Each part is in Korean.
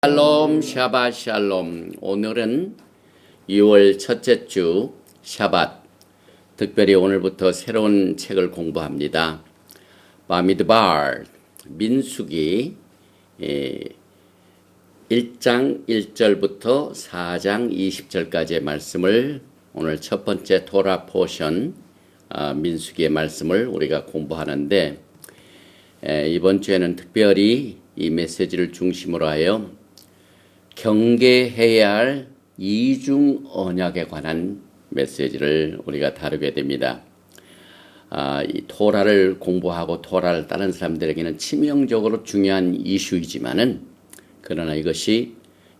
샬롬 샤ባት 샬롬. 오늘은 6월 첫째 주 샤ባት. 특별히 오늘부터 새로운 책을 공부합니다. 바미드발 민수기 1장 1절부터 4장 20절까지의 말씀을 오늘 첫 번째 토라 포션 민수기의 말씀을 우리가 공부하는데, 이번 주에는 특별히 이 메시지를 중심으로 하여 경계해야 할 이중 언약에 관한 메시지를 우리가 다루게 됩니다. 이 토라를 공부하고 토라를 따른 사람들에게는 치명적으로 중요한 이슈이지만은, 그러나 이것이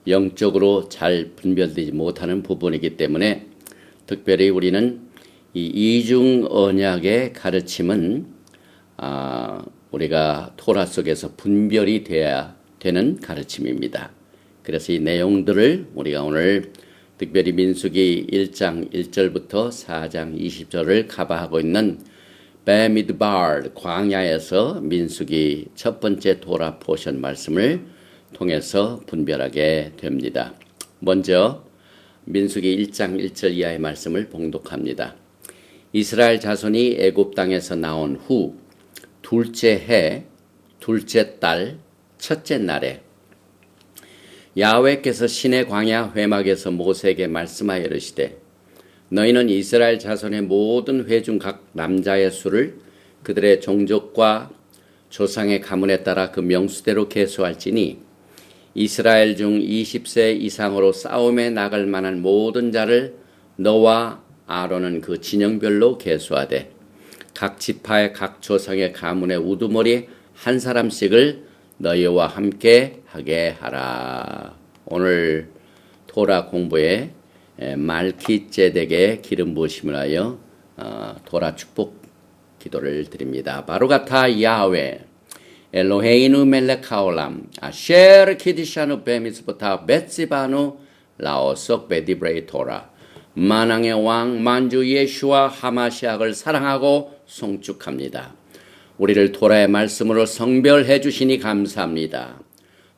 영적으로 잘 분별되지 못하는 부분이기 때문에 특별히 우리는 이 이중 언약의 가르침은 우리가 토라 속에서 분별이 돼야 되는 가르침입니다. 그래서 이 내용들을 우리가 오늘 특별히 민수기 1장 1절부터 4장 20절을 커버하고 있는 바미드발 광야에서 민수기 첫 번째 토라 포션 말씀을 통해서 분별하게 됩니다. 먼저 민수기 1장 1절 이하의 말씀을 봉독합니다. 이스라엘 자손이 애굽 땅에서 나온 후 둘째 해, 둘째 달, 첫째 날에 야훼께서 시내 광야 회막에서 모세에게 말씀하여 이르시되, 너희는 이스라엘 자손의 모든 회 중 각 남자의 수를 그들의 종족과 조상의 가문에 따라 그 명수대로 계수할지니, 이스라엘 중 20세 이상으로 싸움에 나갈 만한 모든 자를 너와 아론은 그 진영별로 계수하되 각 지파의 각 조상의 가문의 우두머리 한 사람씩을 너희와 함께 하게 하라. 오늘 토라 공부에 말키ጼ덱의 기름 부으심을 하여 토라 축복 기도를 드립니다. 바루가타 야훼 엘로헤이누 멜렉 하올람 아셰르 키디샤누 베미스부타 베츠바누 라오속 베디브레이 토라. 만왕의 왕 만주 예슈와 하마시악을 사랑하고 송축합니다. 우리를 토라의 말씀으로 성별해 주시니 감사합니다.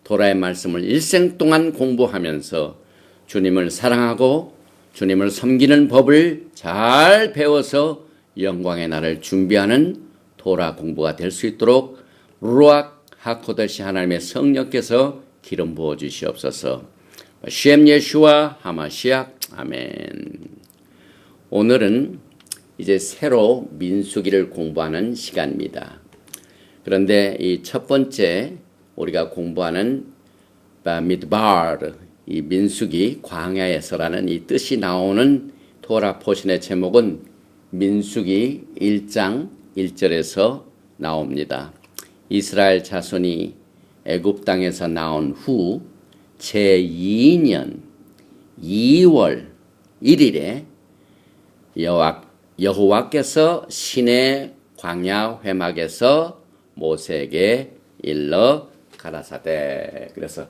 토라의 말씀을 일생 동안 공부하면서 주님을 사랑하고 주님을 섬기는 법을 잘 배워서 영광의 날을 준비하는 토라 공부가 될 수 있도록 루악 하코데시 하나님의 성령께서 기름 부어 주시옵소서. 쉔 예슈와 하마시악 아멘. 오늘은 이제 새로 민수기를 공부하는 시간입니다. 그런데 이 첫 번째 우리가 공부하는 바미드발, 이 민수기 광야에서라는 이 뜻이 나오는 토라 포션의 제목은 민수기 1장 1절에서 나옵니다. 이스라엘 자손이 애굽 땅에서 나온 후 제2년 2월 1일에 여호와께서 시내 광야 회막에서 모세에게 일러 가라사대. 그래서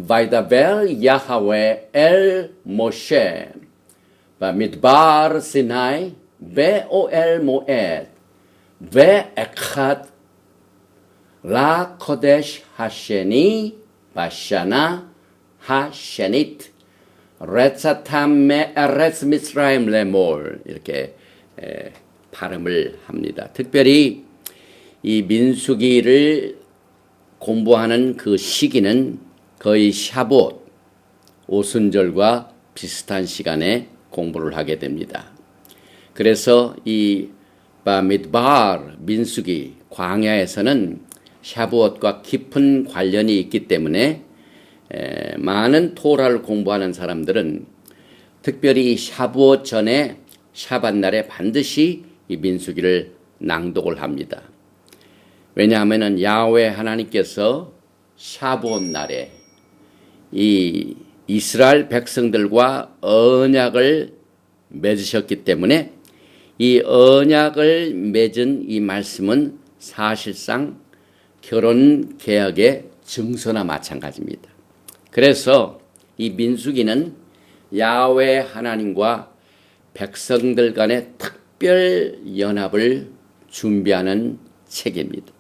바이다벨 야하웨 엘 모셰 바미드발 시나이 베오엘 모엣 베에캇 라 코데시 하셰니 바샤나 하셰니트 레차탐메 에레스 미스라임 레몰, 이렇게 발음을 합니다. 특별히 이 민수기를 공부하는 그 시기는 거의 샤봇 오순절과 비슷한 시간에 공부를 하게 됩니다. 그래서 이 바미드발 민수기 광야에서는 샤봇과 깊은 관련이 있기 때문에 많은 토라를 공부하는 사람들은 특별히 샤부옷 전에 샤밧 날에 반드시 이 민수기를 낭독을 합니다. 왜냐하면 야훼 하나님께서 샤부옷 날에 이 이스라엘 백성들과 언약을 맺으셨기 때문에 이 언약을 맺은 이 말씀은 사실상 결혼 계약의 증서나 마찬가지입니다. 그래서 이 민수기는 야훼 하나님과 백성들 간의 특별 연합을 준비하는 책입니다.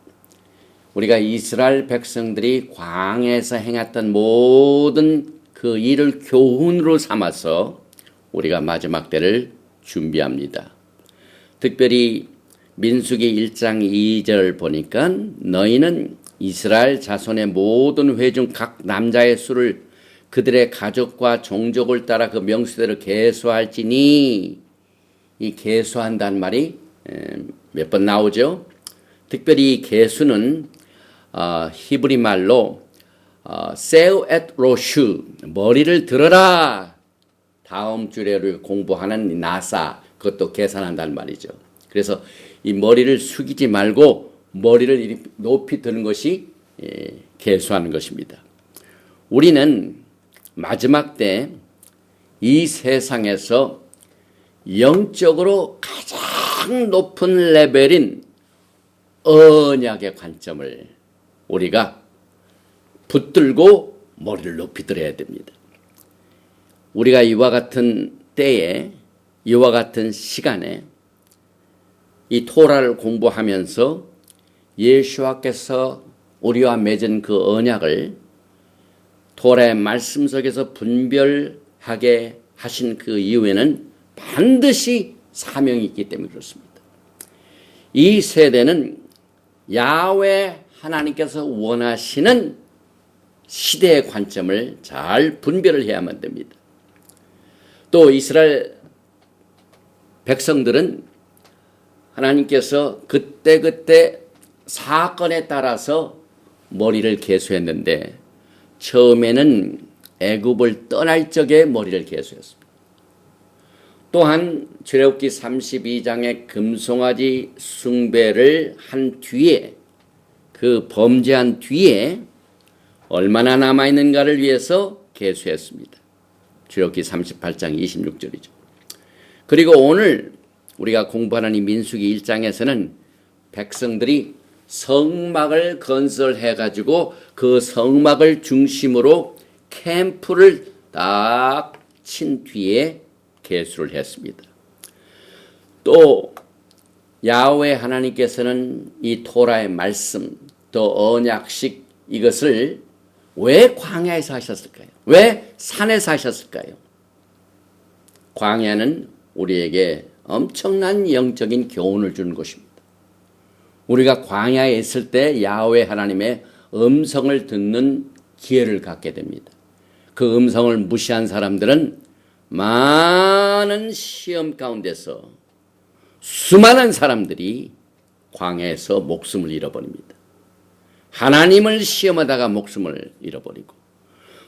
우리가 이스라엘 백성들이 광야에서 행했던 모든 그 일을 교훈으로 삼아서 우리가 마지막 때를 준비합니다. 특별히 민수기 1장 2절 보니까 너희는 이스라엘 자손의 모든 회 중 각 남자의 수를 그들의 가족과 종족을 따라 그 명수대로 계수할지니, 이 계수한다는 말이 몇 번 나오죠. 특별히 이 계수는 히브리 말로 세우 엣 로슈, 머리를 들어라. 다음 주에 공부하는 나사, 그것도 계산한다는 말이죠. 그래서 이 머리를 숙이지 말고 머리를 높이 드는 것이 계수하는 것입니다. 우리는 마지막 때 이 세상에서 영적으로 가장 높은 레벨인 언약의 관점을 우리가 붙들고 머리를 높이 들어야 됩니다. 우리가 이와 같은 때에, 이와 같은 시간에 이 토라를 공부하면서 예수와께서 우리와 맺은 그 언약을 토라의 말씀 속에서 분별하게 하신 그 이후에는 반드시 사명이 있기 때문에 그렇습니다. 이 세대는 야훼 하나님께서 원하시는 시대의 관점을 잘 분별을 해야만 됩니다. 또 이스라엘 백성들은 하나님께서 그때그때 사건에 따라서 머리를 계수했는데 처음에는 애굽을 떠날 적에 머리를 계수했습니다. 또한 출애굽기 32장의 금송아지 숭배를 한 뒤에, 그 범죄한 뒤에 얼마나 남아있는가를 위해서 계수했습니다. 출애굽기 38장 26절이죠. 그리고 오늘 우리가 공부하는 이 민수기 1장에서는 백성들이 성막을 건설해가지고 그 성막을 중심으로 캠프를 딱 친 뒤에 계수를 했습니다. 또 야훼 하나님께서는 이 토라의 말씀, 또 언약식 이것을 왜 광야에서 하셨을까요? 왜 산에서 하셨을까요? 광야는 우리에게 엄청난 영적인 교훈을 주는 곳입니다. 우리가 광야에 있을 때 야훼 하나님의 음성을 듣는 기회를 갖게 됩니다. 그 음성을 무시한 사람들은 많은 시험 가운데서 수많은 사람들이 광야에서 목숨을 잃어버립니다. 하나님을 시험하다가 목숨을 잃어버리고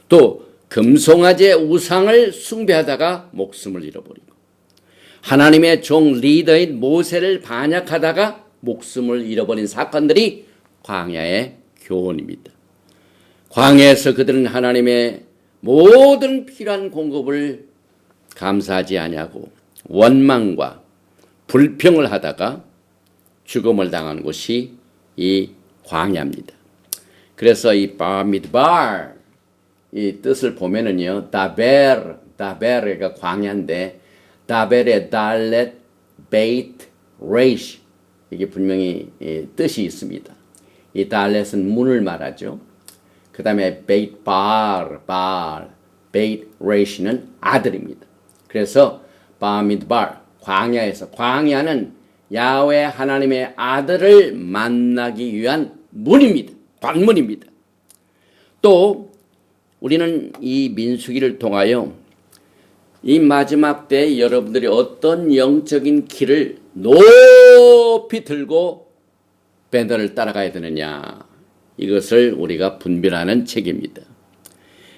또 금송아지의 우상을 숭배하다가 목숨을 잃어버리고 하나님의 종 리더인 모세를 반역하다가 목숨을 잃어버린 사건들이 광야의 교훈입니다. 광야에서 그들은 하나님의 모든 필요한 공급을 감사하지 아니하고 원망과 불평을 하다가 죽음을 당한 곳이 이 광야입니다. 그래서 이 바미드발 이 뜻을 보면은요, 다벨가 광야인데 다벨의 달렛, 베이트, 레이시 이게 분명히 뜻이 있습니다. 이 달렛은 문을 말하죠. 그 다음에 베이트 베이트 레이시는 아들입니다. 그래서 바미드발 광야에서, 광야는 야훼 하나님의 아들을 만나기 위한 문입니다. 관문입니다. 또 우리는 이 민수기를 통하여 이 마지막 때 여러분들이 어떤 영적인 길을 높이 들고 배너를 따라가야 되느냐, 이것을 우리가 분별하는 책입니다.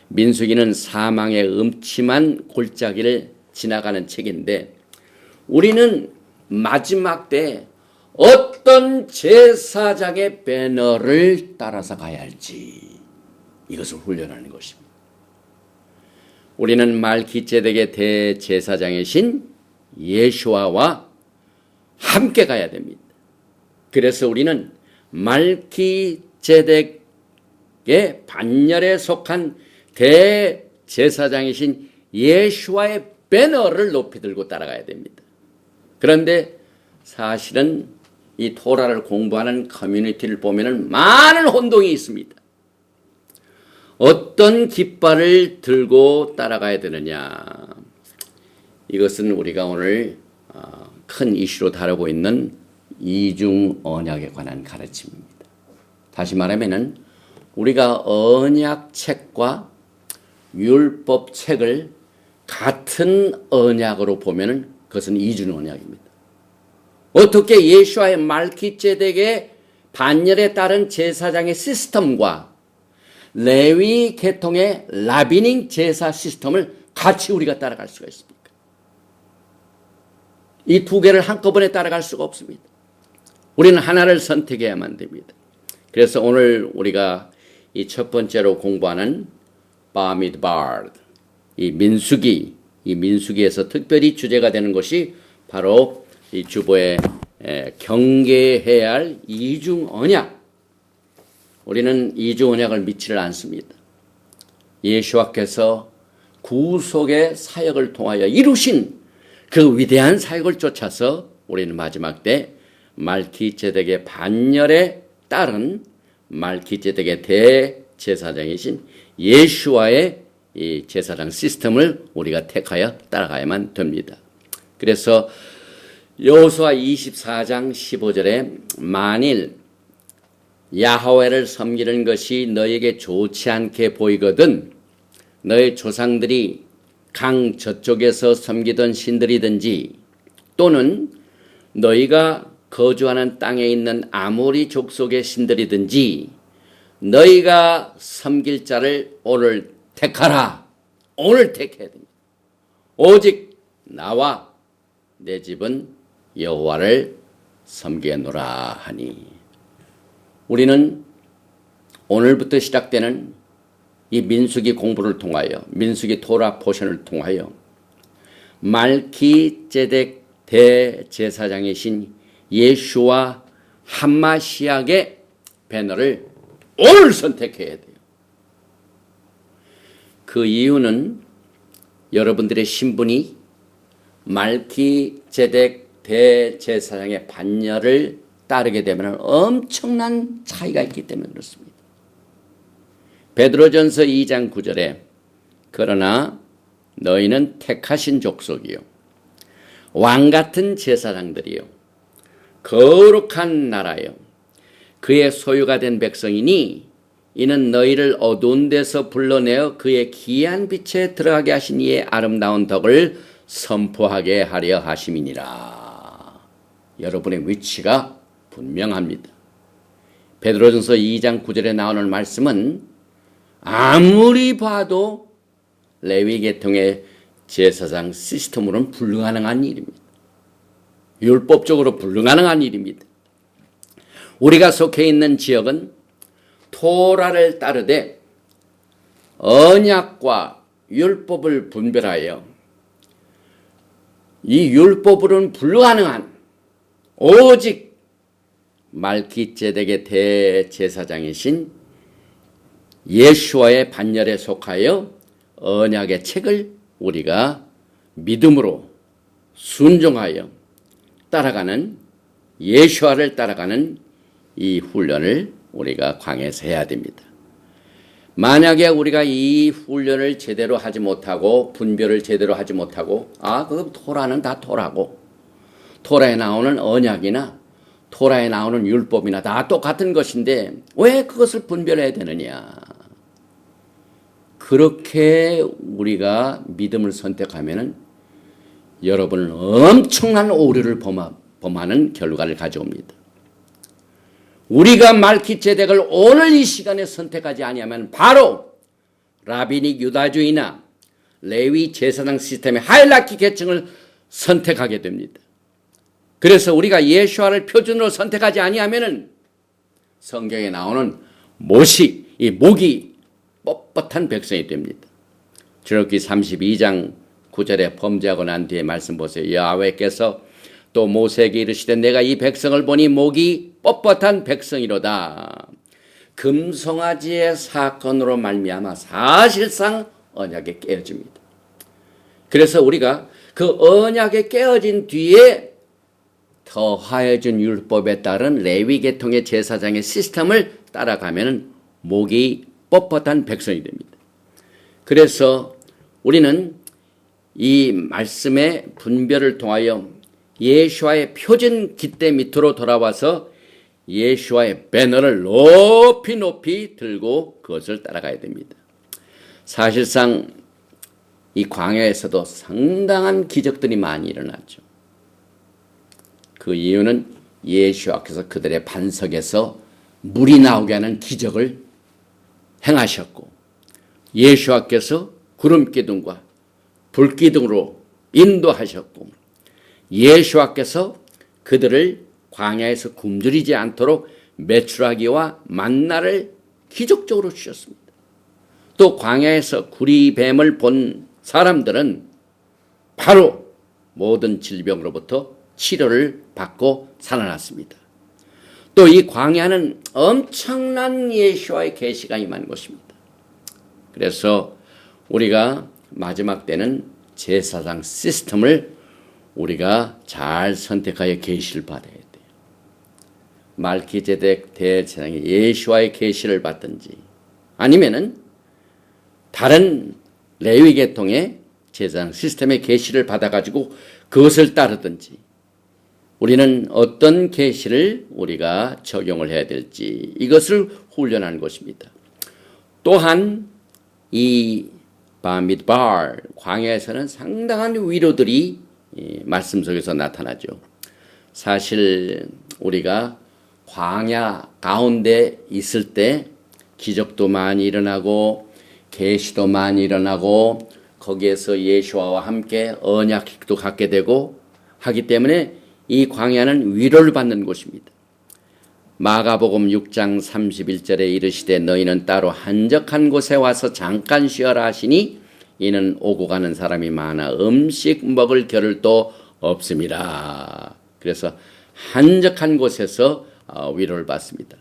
민수기는 사망의 음침한 골짜기를 지나가는 책인데 우리는 마지막 때 어떤 제사장의 배너를 따라서 가야 할지 이것을 훈련하는 것입니다. 우리는 말기ጼ덱의 대제사장이신 예수아와 함께 가야 됩니다. 그래서 우리는 말기ጼ덱의 반열에 속한 대제사장이신 예수아의 배너를 높이 들고 따라가야 됩니다. 그런데 사실은 이 토라를 공부하는 커뮤니티를 보면은 많은 혼동이 있습니다. 어떤 깃발을 들고 따라가야 되느냐. 이것은 우리가 오늘 큰 이슈로 다루고 있는 이중 언약에 관한 가르침입니다. 다시 말하면은 우리가 언약책과 율법책을 같은 언약으로 보면은 그것은 이중 언약입니다. 어떻게 예수와의 말기ጼ덱의 반열에 따른 제사장의 시스템과 레위 계통의 라비닝 제사 시스템을 같이 우리가 따라갈 수가 있습니까? 이 두 개를 한꺼번에 따라갈 수가 없습니다. 우리는 하나를 선택해야만 됩니다. 그래서 오늘 우리가 이 첫 번째로 공부하는 바미드바르, 이 민수기에서 특별히 주제가 되는 것이 바로 이 주보에 경계해야 할 이중 언약. 우리는 이중 언약을 믿지를 않습니다. 예수와께서 구속의 사역을 통하여 이루신 그 위대한 사역을 쫓아서 우리는 마지막 때 말기ጼ덱의 반열에 따른 말기ጼ덱의 대제사장이신 예수와의 이 제사장 시스템을 우리가 택하여 따라가야만 됩니다. 그래서 여호수아 24장 15절에 만일 야훼를 섬기는 것이 너에게 좋지 않게 보이거든 너의 조상들이 강 저쪽에서 섬기던 신들이든지 또는 너희가 거주하는 땅에 있는 아모리 족속의 신들이든지 너희가 섬길 자를 오늘 택하라. 오늘 택해야 됩니다. 오직 나와 내 집은 여호와를 섬기노라 하니. 우리는 오늘부터 시작되는 이 민수기 공부를 통하여 민수기 토라 포션을 통하여 말기ጼ덱 대제사장이신 예수와 한마시약의 배너를 오늘 선택해야 돼요. 그 이유는 여러분들의 신분이 말기ጼ덱 대제사장의 반열을 따르게 되면 엄청난 차이가 있기 때문에 그렇습니다. 베드로전서 2장 9절에 그러나 너희는 택하신 족속이요 왕같은 제사장들이요 거룩한 나라요 그의 소유가 된 백성이니 이는 너희를 어두운 데서 불러내어 그의 기이한 빛에 들어가게 하신 이의 아름다운 덕을 선포하게 하려 하심이니라. 여러분의 위치가 분명합니다. 베드로전서 2장 9절에 나오는 말씀은 아무리 봐도 레위 계통의 제사장 시스템으로는 불가능한 일입니다. 율법적으로 불가능한 일입니다. 우리가 속해 있는 지역은 토라를 따르되 언약과 율법을 분별하여 이 율법으로는 불가능한 오직 말기ጼ덱의 대제사장이신 예수와의 반열에 속하여 언약의 책을 우리가 믿음으로 순종하여 따라가는 예수와를 따라가는 이 훈련을 우리가 광야에서 해야 됩니다. 만약에 우리가 이 훈련을 제대로 하지 못하고 분별을 제대로 하지 못하고 그 토라는 다 토라고 토라에 나오는 언약이나 토라에 나오는 율법이나 다 똑같은 것인데 왜 그것을 분별해야 되느냐. 그렇게 우리가 믿음을 선택하면은 여러분은 엄청난 오류를 범하는 결과를 가져옵니다. 우리가 말기ጼ덱을 오늘 이 시간에 선택하지 아니하면 바로 라비닉 유다주의나 레위 제사장 시스템의 하이라키 계층을 선택하게 됩니다. 그래서 우리가 예수와를 표준으로 선택하지 아니하면은 성경에 나오는 이 목이 뻣뻣한 백성이 됩니다. 출애굽기 32장 9절에 범죄하고 난 뒤에 말씀 보세요. 여호와께서 또 모세에게 이르시되 내가 이 백성을 보니 목이 뻣뻣한 백성이로다. 금송아지의 사건으로 말미암아 사실상 언약에 깨어집니다. 그래서 우리가 그 언약에 깨어진 뒤에 더하여진 율법에 따른 레위 계통의 제사장의 시스템을 따라가면 목이 뻣뻣한 백성이 됩니다. 그래서 우리는 이 말씀의 분별을 통하여 예수와의 표준 깃대 밑으로 돌아와서 예수와의 배너를 높이 높이 들고 그것을 따라가야 됩니다. 사실상 이 광야에서도 상당한 기적들이 많이 일어났죠. 그 이유는 예수와께서 그들의 반석에서 물이 나오게 하는 기적을 행하셨고, 예수와께서 구름 기둥과 불 기둥으로 인도하셨고, 예수와께서 그들을 광야에서 굶주리지 않도록 메추라기와 만나를 기적적으로 주셨습니다. 또 광야에서 구리뱀을 본 사람들은 바로 모든 질병으로부터 치료를 받고 살아났습니다. 또 이 광야는 엄청난 예수와의 계시가 임한 곳입니다. 그래서 우리가 마지막 때는 제사장 시스템을 우리가 잘 선택하여 계시를 받아야 돼요. 말기제덱 대제사장이 예수와의 계시를 받든지 아니면은 다른 레위 계통의 제사장 시스템의 계시를 받아가지고 그것을 따르든지, 우리는 어떤 계시를 우리가 적용을 해야 될지 이것을 훈련하는 것입니다. 또한 이 바미드발 광야에서는 상당한 위로들이 말씀 속에서 나타나죠. 사실 우리가 광야 가운데 있을 때 기적도 많이 일어나고 계시도 많이 일어나고 거기에서 예수와 함께 언약도 갖게 되고 하기 때문에 이 광야는 위로를 받는 곳입니다. 마가복음 6장 31절에 이르시되 너희는 따로 한적한 곳에 와서 잠깐 쉬어라 하시니 이는 오고 가는 사람이 많아 음식 먹을 겨를도 없습니다. 그래서 한적한 곳에서 위로를 받습니다.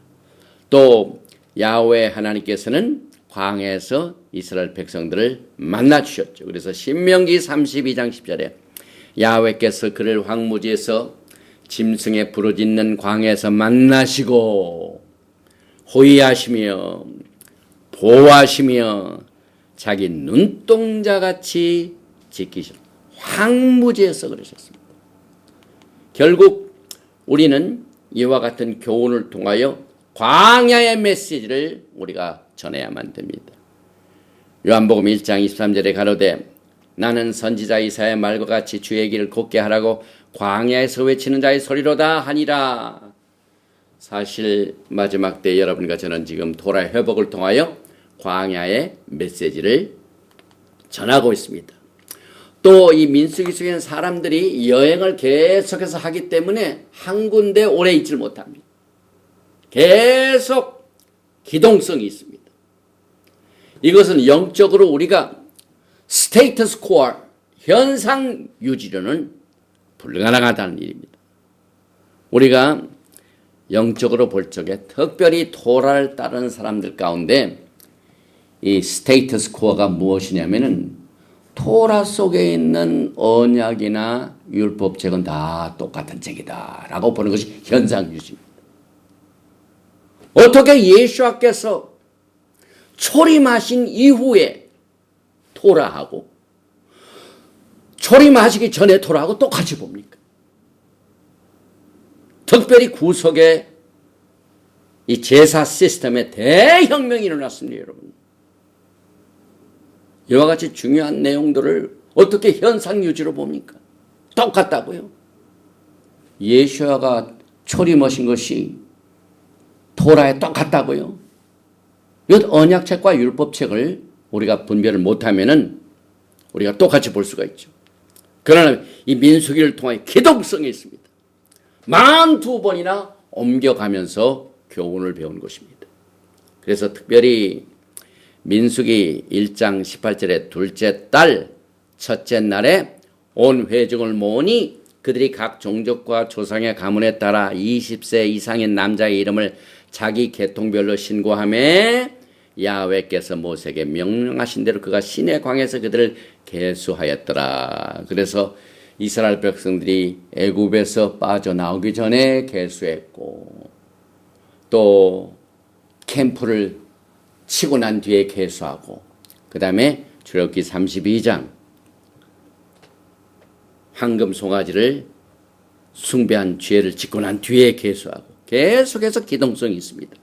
또 야훼 하나님께서는 광야에서 이스라엘 백성들을 만나 주셨죠. 그래서 신명기 32장 10절에 야훼께서 그를 황무지에서 짐승의 부르짖는 광야에서 만나시고 호위하시며 보호하시며 자기 눈동자같이 지키셨다. 황무지에서 그러셨습니다. 결국 우리는 이와 같은 교훈을 통하여 광야의 메시지를 우리가 전해야만 됩니다. 요한복음 1장 23절에 가로되 나는 선지자 이사야의 말과 같이 주의 길을 곱게 하라고 광야에서 외치는 자의 소리로다 하니라. 사실 마지막 때 여러분과 저는 지금 토라의 회복을 통하여 광야의 메시지를 전하고 있습니다. 또 이 민수기 속에는 사람들이 여행을 계속해서 하기 때문에 한 군데 오래 있질 못합니다. 계속 기동성이 있습니다. 이것은 영적으로 우리가 스테이터스 코어, 현상 유지로는 불가능하다는 일입니다. 우리가 영적으로 볼 적에 특별히 토라를 따르는 사람들 가운데 이 스테이터스 코어가 무엇이냐면은 토라 속에 있는 언약이나 율법책은 다 똑같은 책이다 라고 보는 것이 현상 유지입니다. 어떻게 예수께서 초림하신 이후에 토라하고 초림하시기 전에 토라하고 똑같이 봅니까? 특별히 구속의 이 제사 시스템에 대혁명이 일어났습니다, 여러분. 이와 같이 중요한 내용들을 어떻게 현상 유지로 봅니까? 똑같다고요. 예수야가 초림하신 것이 토라에 똑같다고요. 이 언약책과 율법책을 우리가 분별을 못하면은 우리가 똑같이 볼 수가 있죠. 그러나 이 민수기를 통해 기동성이 있습니다. 42번이나 옮겨가면서 교훈을 배운 것입니다. 그래서 특별히 민수기 1장 18절에 둘째 달 첫째 날에 온 회중을 모으니 그들이 각 종족과 조상의 가문에 따라 20세 이상의 남자의 이름을 자기 계통별로 신고하며 야훼께서 모세에게 명령하신 대로 그가 시내 광야에서 그들을 계수하였더라. 그래서 이스라엘 백성들이 애굽에서 빠져나오기 전에 계수했고 또 캠프를 치고 난 뒤에 계수하고 그 다음에 출애굽기 32장 황금 송아지를 숭배한 죄를 짓고 난 뒤에 계수하고 계속해서 기동성이 있습니다.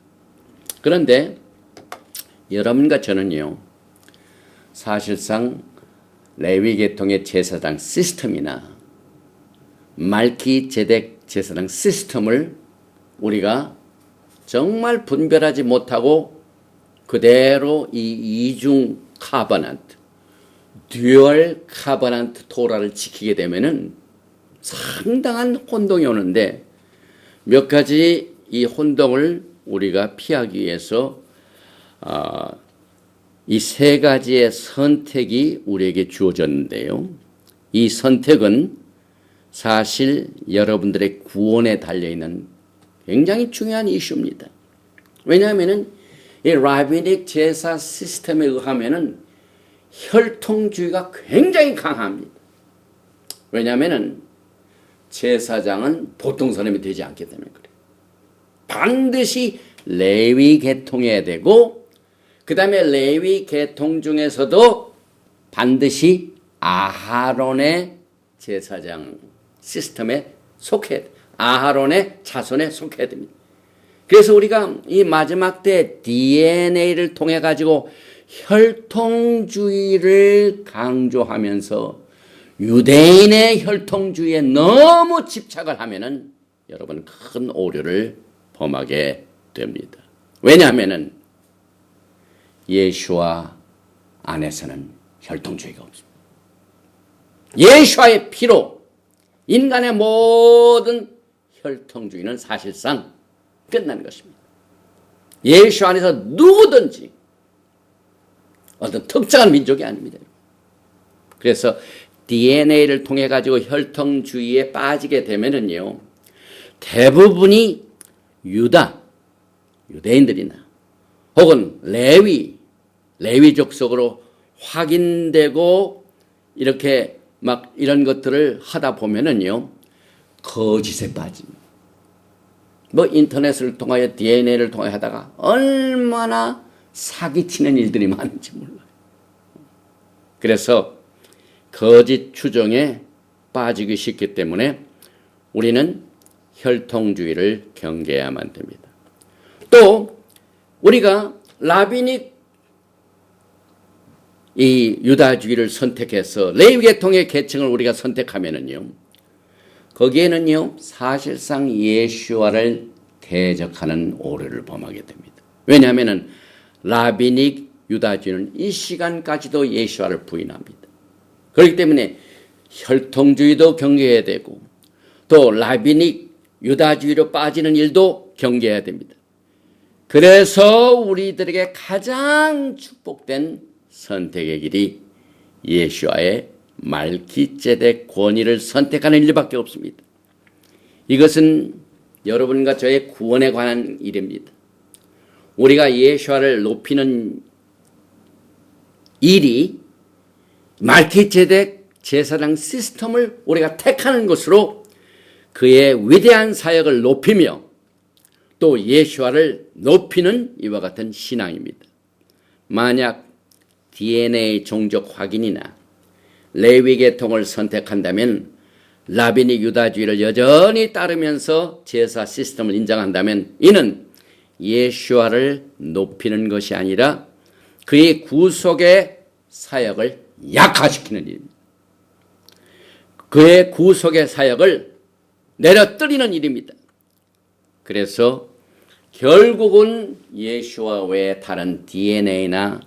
그런데 여러분과 저는요, 사실상 레위 계통의 제사장 시스템이나 말기제덱 제사장 시스템을 우리가 정말 분별하지 못하고 그대로 이 이중 카버넌트, 듀얼 카버넌트 토라를 지키게 되면은 상당한 혼동이 오는데 몇 가지 이 혼동을 우리가 피하기 위해서 이 세 가지의 선택이 우리에게 주어졌는데요. 이 선택은 사실 여러분들의 구원에 달려있는 굉장히 중요한 이슈입니다. 왜냐하면 이 라비닉 제사 시스템에 의하면 혈통주의가 굉장히 강합니다. 왜냐하면 제사장은 보통 사람이 되지 않기 때문에 그래요. 반드시 레위 계통해야 되고 그 다음에 레위 계통 중에서도 반드시 아하론의 제사장 시스템에 속해야 돼요. 아하론의 자손에 속해야 됩니다. 그래서 우리가 이 마지막 때 DNA를 통해 가지고 혈통주의를 강조하면서 유대인의 혈통주의에 너무 집착을 하면은 여러분 큰 오류를 범하게 됩니다. 왜냐하면은 예수와 안에서는 혈통주의가 없습니다. 예수와의 피로 인간의 모든 혈통주의는 사실상 끝난 것입니다. 예수 안에서 누구든지 어떤 특정한 민족이 아닙니다. 그래서 DNA를 통해 가지고 혈통주의에 빠지게 되면은요, 대부분이 유대인들이나 혹은 레위족 속으로 확인되고 이렇게 막 이런 것들을 하다 보면은요, 거짓에 빠집니다. 뭐 인터넷을 통하여 DNA를 통해 하다가 얼마나 사기치는 일들이 많은지 몰라요. 그래서 거짓 추정에 빠지기 쉽기 때문에 우리는 혈통주의를 경계해야만 됩니다. 또 우리가 라비닉 이 유다주의를 선택해서 레위 계통의 계층을 우리가 선택하면은요, 거기에는요 사실상 예수와를 대적하는 오류를 범하게 됩니다. 왜냐하면은 라비닉 유다주의는 이 시간까지도 예수와를 부인합니다. 그렇기 때문에 혈통주의도 경계해야 되고 또 라비닉 유다주의로 빠지는 일도 경계해야 됩니다. 그래서 우리들에게 가장 축복된 선택의 길이 예수와의 말기제덱 권위를 선택하는 일밖에 없습니다. 이것은 여러분과 저의 구원에 관한 일입니다. 우리가 예수와를 높이는 일이 말기제덱 제사장 시스템을 우리가 택하는 것으로 그의 위대한 사역을 높이며 또 예수와를 높이는 이와 같은 신앙입니다. 만약 DNA 종족 확인이나 레위 계통을 선택한다면 라비닉 유다주의를 여전히 따르면서 제사 시스템을 인정한다면 이는 예수와를 높이는 것이 아니라 그의 구속의 사역을 약화시키는 일입니다. 그의 구속의 사역을 내려뜨리는 일입니다. 그래서 결국은 예수와 외에 다른 DNA나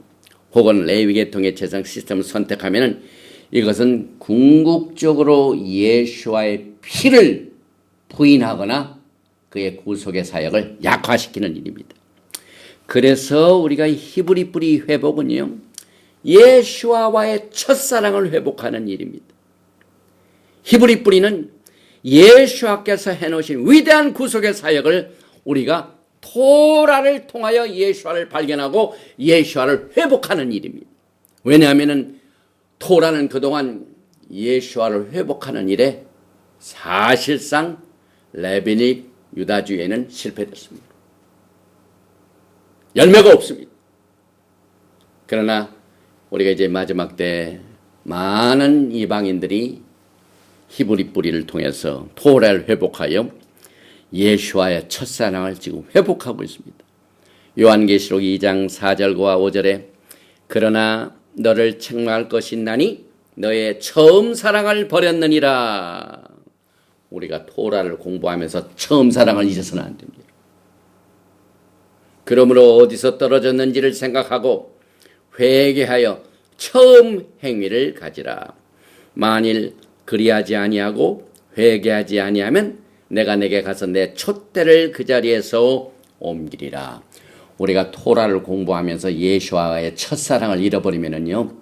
혹은 레위 계통의 제사장 시스템을 선택하면 이것은 궁극적으로 예수와의 피를 부인하거나 그의 구속의 사역을 약화시키는 일입니다. 그래서 우리가 히브리 뿌리 회복은요, 예수와의 첫사랑을 회복하는 일입니다. 히브리 뿌리는 예수와께서 해놓으신 위대한 구속의 사역을 우리가 토라를 통하여 예수와를 발견하고 예수와를 회복하는 일입니다. 왜냐하면 토라는 그동안 예수와를 회복하는 일에 사실상 레비닉 유다주의에는 실패됐습니다. 열매가 없습니다. 그러나 우리가 이제 마지막 때 많은 이방인들이 히브리 뿌리를 통해서 토라를 회복하여 예수와의 첫사랑을 지금 회복하고 있습니다. 요한계시록 2장 4절과 5절에 그러나 너를 책망할 것이 있나니 너의 처음 사랑을 버렸느니라. 우리가 토라를 공부하면서 처음 사랑을 잊어서는 안 됩니다. 그러므로 어디서 떨어졌는지를 생각하고 회개하여 처음 행위를 가지라. 만일 그리하지 아니하고 회개하지 아니하면 내가 내게 가서 내 촛대를 그 자리에서 옮기리라. 우리가 토라를 공부하면서 예수와의 첫사랑을 잃어버리면은요,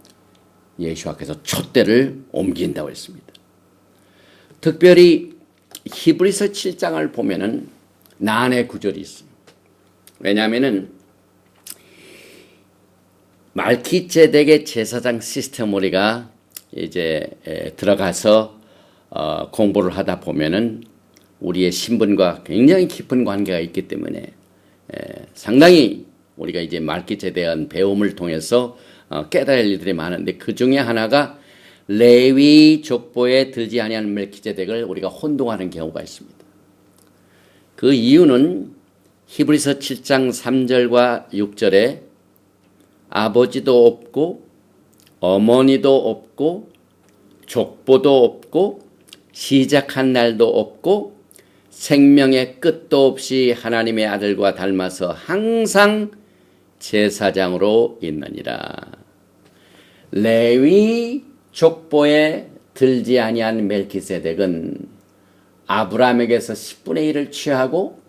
예수와께서 촛대를 옮긴다고 했습니다. 특별히 히브리서 7장을 보면은 난의 구절이 있습니다. 왜냐하면은 말키제덱의 제사장 시스템 우리가 이제 들어가서 공부를 하다 보면은 우리의 신분과 굉장히 깊은 관계가 있기 때문에 상당히 우리가 이제 말기제에 대한 배움을 통해서 깨달을 일들이 많은데 그 중에 하나가 레위 족보에 들지 아니한 멜키제덱을 우리가 혼동하는 경우가 있습니다. 그 이유는 히브리서 7장 3절과 6절에 아버지도 없고 어머니도 없고 족보도 없고 시작한 날도 없고 생명의 끝도 없이 하나님의 아들과 닮아서 항상 제사장으로 있느니라. 레위 족보에 들지 아니한 멜키세덱은 아브라함에게서 10분의 1을 취하고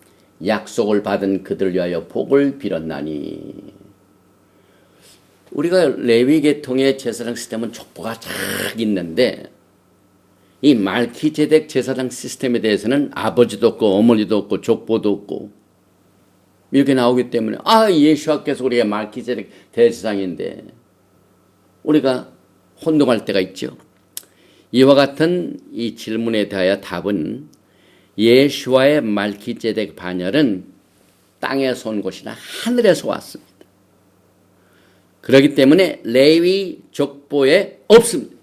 약속을 받은 그들을 위하여 복을 빌었나니. 우리가 레위 계통의 제사장 시스템은 족보가 쫙 있는데 이 말키제덱 제사장 시스템에 대해서는 아버지도 없고 어머니도 없고 족보도 없고 이렇게 나오기 때문에 예수와께서 우리가 말키제덱 대제사장인데 우리가 혼동할 때가 있죠. 이와 같은 이 질문에 대하여 답은 예수와의 말키제덱 반열은 땅에서 온 것이나 하늘에서 왔습니다. 그렇기 때문에 레위 족보에 없습니다.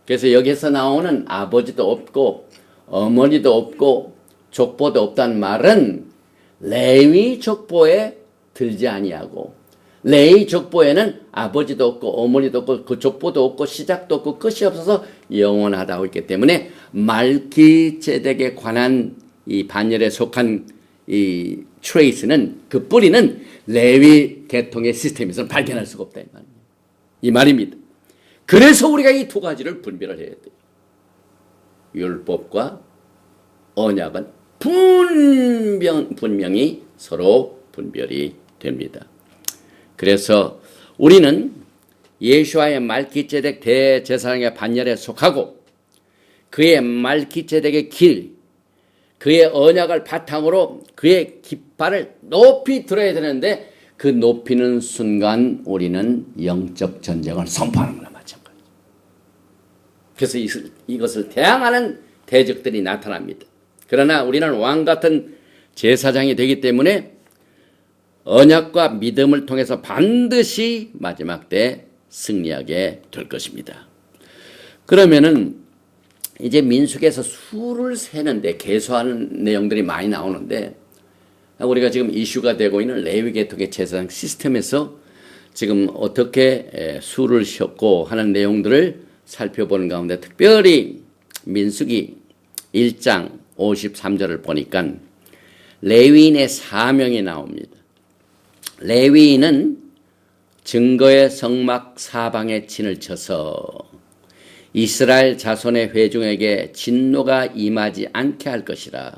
그래서 여기서 나오는 아버지도 없고 어머니도 없고 족보도 없다는 말은 레위 족보에 들지 아니하고 레위 족보에는 아버지도 없고 어머니도 없고 그 족보도 없고 시작도 없고 끝이 없어서 영원하다고 했기 때문에 말키제덱에 관한 이 반열에 속한 이 트레이스는 그 뿌리는 레위 계통의 시스템에서는 발견할 수가 없다 이 말입니다. 그래서 우리가 이 두 가지를 분별을 해야 돼요. 율법과 언약은 분명히 서로 분별이 됩니다. 그래서 우리는 예수와의 말키제덱 대제사장의 반열에 속하고 그의 말키제덱의 길, 그의 언약을 바탕으로 그의 깃발을 높이 들어야 되는데 그 높이는 순간 우리는 영적 전쟁을 선포하는 거나 마찬가지죠. 그래서 이것을 대항하는 대적들이 나타납니다. 그러나 우리는 왕 같은 제사장이 되기 때문에 언약과 믿음을 통해서 반드시 마지막 때 승리하게 될 것입니다. 그러면은 이제 민수기에서 수를 세는데 계수하는 내용들이 많이 나오는데 우리가 지금 이슈가 되고 있는 레위 계통의 제사장 시스템에서 지금 어떻게 수를 셨고 하는 내용들을 살펴보는 가운데 특별히 민수기 1장 53절을 보니까 레위인의 사명이 나옵니다. 레위인은 증거의 성막 사방에 진을 쳐서 이스라엘 자손의 회중에게 진노가 임하지 않게 할 것이라.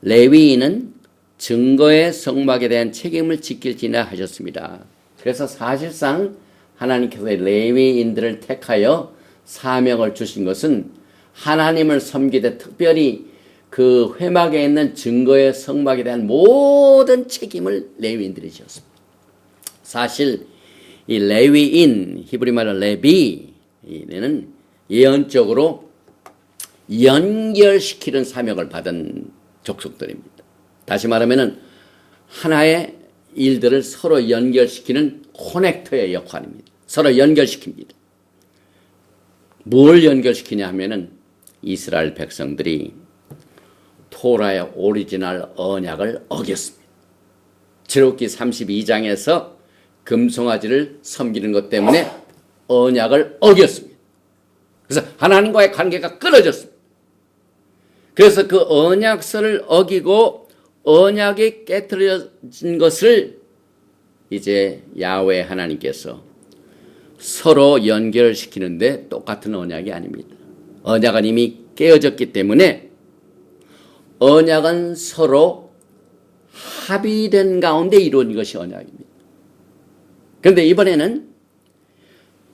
레위인은 증거의 성막에 대한 책임을 지킬지나 하셨습니다. 그래서 사실상 하나님께서 레위인들을 택하여 사명을 주신 것은 하나님을 섬기되 특별히 그 회막에 있는 증거의 성막에 대한 모든 책임을 레위인들이 지었습니다. 사실 이 레위인, 히브리 말로 레비는 예언적으로 연결시키는 사명을 받은 족속들입니다. 다시 말하면 하나의 일들을 서로 연결시키는 커넥터의 역할입니다. 서로 연결시킵니다. 뭘 연결시키냐 하면은 이스라엘 백성들이 토라의 오리지널 언약을 어겼습니다. 출애굽기 32장에서 금송아지를 섬기는 것 때문에 언약을 어겼습니다. 그래서 하나님과의 관계가 끊어졌습니다. 그래서 그 언약서를 어기고 언약이 깨트려진 것을 이제 야훼 하나님께서 서로 연결시키는데 똑같은 언약이 아닙니다. 언약은 이미 깨어졌기 때문에 언약은 서로 합의된 가운데 이루어진 것이 언약입니다. 그런데 이번에는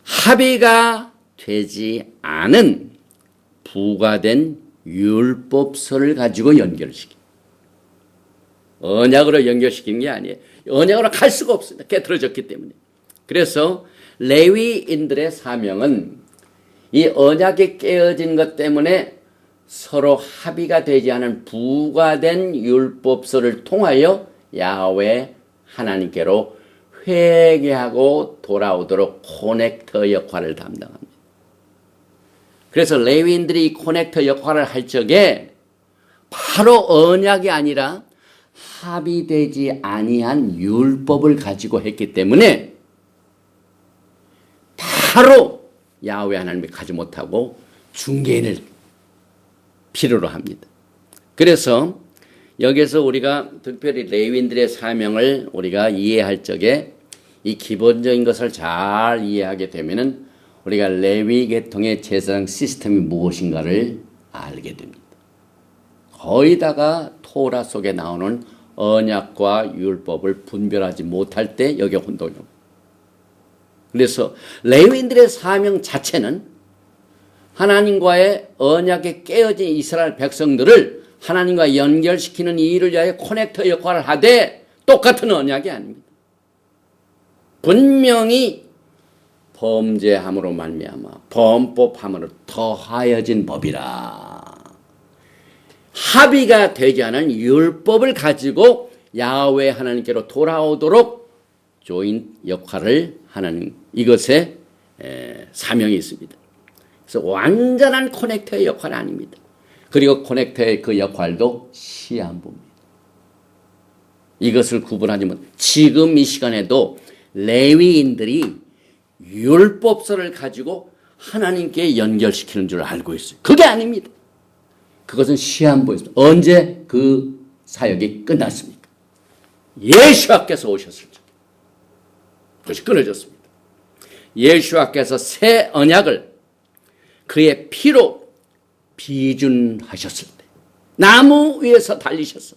합의가 되지 않은 부과된 율법서를 가지고 연결시킵니다. 언약으로 연결시키는 게 아니에요. 언약으로 갈 수가 없습니다. 깨트려졌기 때문에. 그래서 레위인들의 사명은 이 언약이 깨어진 것 때문에 서로 합의가 되지 않은 부과된 율법서를 통하여 야훼 하나님께로 회개하고 돌아오도록 커넥터 역할을 담당합니다. 그래서 레위인들이 이 커넥터 역할을 할 적에 바로 언약이 아니라 합의되지 아니한 율법을 가지고 했기 때문에 바로 야훼 하나님이 가지 못하고 중개인을 필요로 합니다. 그래서 여기서 우리가 특별히 레위인들의 사명을 우리가 이해할 적에 이 기본적인 것을 잘 이해하게 되면은 우리가 레위 계통의 제사장 시스템이 무엇인가를 알게 됩니다. 거의 다가 토라 속에 나오는 언약과 율법을 분별하지 못할 때 여기에 혼동이 옵니다. 그래서 레위인들의 사명 자체는 하나님과의 언약에 깨어진 이스라엘 백성들을 하나님과 연결시키는 이 일을 위하여 커넥터 역할을 하되 똑같은 언약이 아닙니다. 분명히 범죄함으로 말미암아 범법함으로 더하여진 법이라. 합의가 되지 않은 율법을 가지고 야훼 하나님께로 돌아오도록 조인 역할을 하는 이것에 사명이 있습니다. 그래서 완전한 커넥터의 역할은 아닙니다. 그리고 커넥터의 그 역할도 시한부입니다. 이것을 구분하지 못. 지금 이 시간에도 레위인들이 율법서를 가지고 하나님께 연결시키는 줄 알고 있어요. 그게 아닙니다. 그것은 시한부였습니다. 언제 그 사역이 끝났습니까? 예수와께서 오셨을 때 그것이 끊어졌습니다. 예수와께서 새 언약을 그의 피로 비준하셨을 때 나무 위에서 달리셔서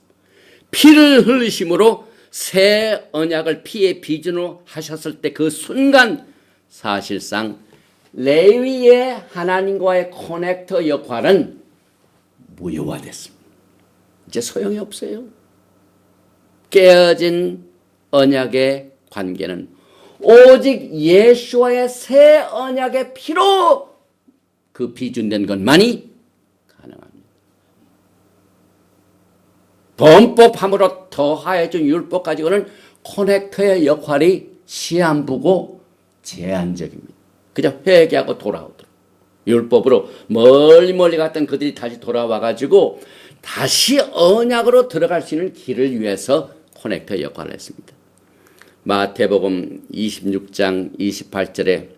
피를 흘리심으로 새 언약을 피의 비준으로 하셨을 때 그 순간 사실상 레위의 하나님과의 커넥터 역할은 무효화됐습니다. 이제 소용이 없어요. 깨어진 언약의 관계는 오직 예수와의 새 언약의 피로 그 비준된 것만이 가능합니다. 범법함으로 더하여진 율법 가지고는 커넥터의 역할이 시한부고 제한적입니다. 그냥 회개하고 돌아오도록. 율법으로 멀리 갔던 그들이 다시 돌아와가지고 다시 언약으로 들어갈 수 있는 길을 위해서 커넥터 역할을 했습니다. 마태복음 26장 28절에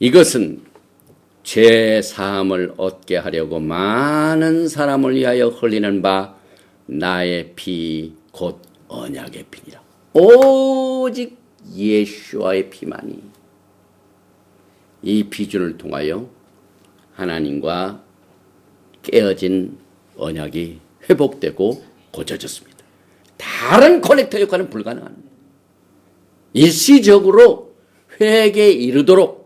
이것은 죄 사함을 얻게 하려고 많은 사람을 위하여 흘리는 바 나의 피 곧 언약의 피니라. 오직 예수와의 피만이 이 비준을 통하여 하나님과 깨어진 언약이 회복되고 고쳐졌습니다. 다른 커넥터 역할은 불가능합니다. 일시적으로 회개에 이르도록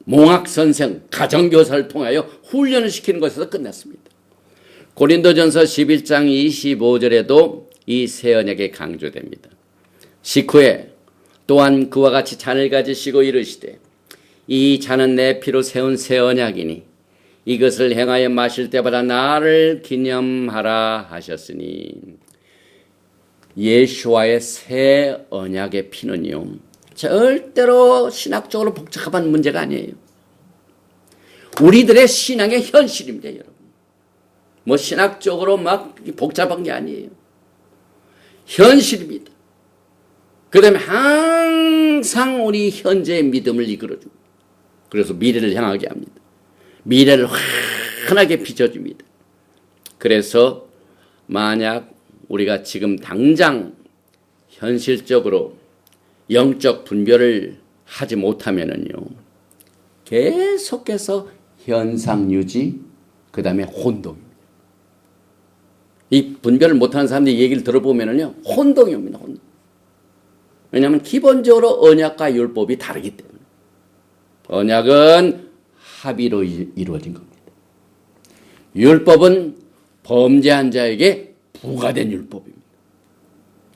몽학선생, 가정교사를 통하여 훈련을 시키는 것에서 끝났습니다. 고린도전서 11장 25절에도 이 새 언약이 강조됩니다. 식후에 또한 그와 같이 잔을 가지시고 이르시되 이 잔은 내 피로 세운 새 언약이니 이것을 행하여 마실 때마다 나를 기념하라 하셨으니 예수와의 새 언약의 피는요 절대로 신학적으로 복잡한 문제가 아니에요. 우리들의 신앙의 현실입니다, 여러분. 뭐 신학적으로 막 복잡한 게 아니에요. 현실입니다. 그 다음에 항상 우리 현재의 믿음을 이끌어줍니다. 그래서 미래를 향하게 합니다. 미래를 환하게 비춰줍니다. 그래서 만약 우리가 지금 당장 현실적으로 영적 분별을 하지 못하면은요, 계속해서 현상 유지, 그 다음에 혼동입니다. 이 분별을 못하는 사람들이 얘기를 들어보면은요, 혼동이 옵니다, 혼동. 왜냐하면 기본적으로 언약과 율법이 다르기 때문에. 언약은 합의로 이루어진 겁니다. 율법은 범죄한 자에게 부과된 율법입니다.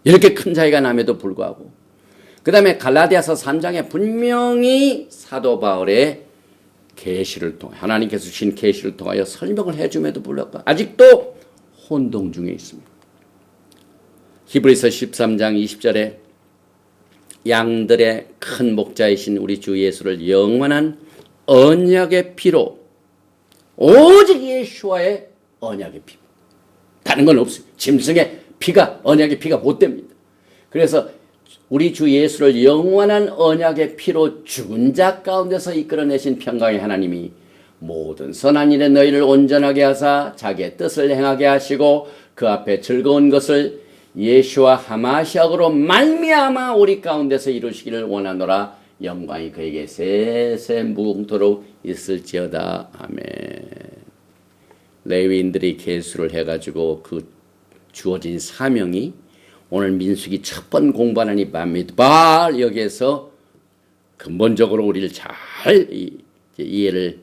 이렇게 큰 차이가 남에도 불구하고 그 다음에 갈라디아서 3장에 분명히 사도 바울의 계시를 통해 하나님께서 주신 계시를 통하여 설명을 해줌에도 불구하고 아직도 혼동 중에 있습니다. 히브리서 13장 20절에 양들의 큰 목자이신 우리 주 예수를 영원한 언약의 피로 오직 예수와의 언약의 피 다른 건 없어요. 짐승의 피가 언약의 피가 못 됩니다. 그래서 우리 주 예수를 영원한 언약의 피로 죽은 자 가운데서 이끌어내신 평강의 하나님이 모든 선한 일에 너희를 온전하게 하사 자기의 뜻을 행하게 하시고 그 앞에 즐거운 것을 예수와 하마시아로 말미암아 우리 가운데서 이루시기를 원하노라. 영광이 그에게 세세 무궁토록 있을지어다. 아멘. 레위인들이 계수를 해가지고 그 주어진 사명이 오늘 민수기 첫 번 공부하는 이 바미드발 여기에서 근본적으로 우리를 잘 이해를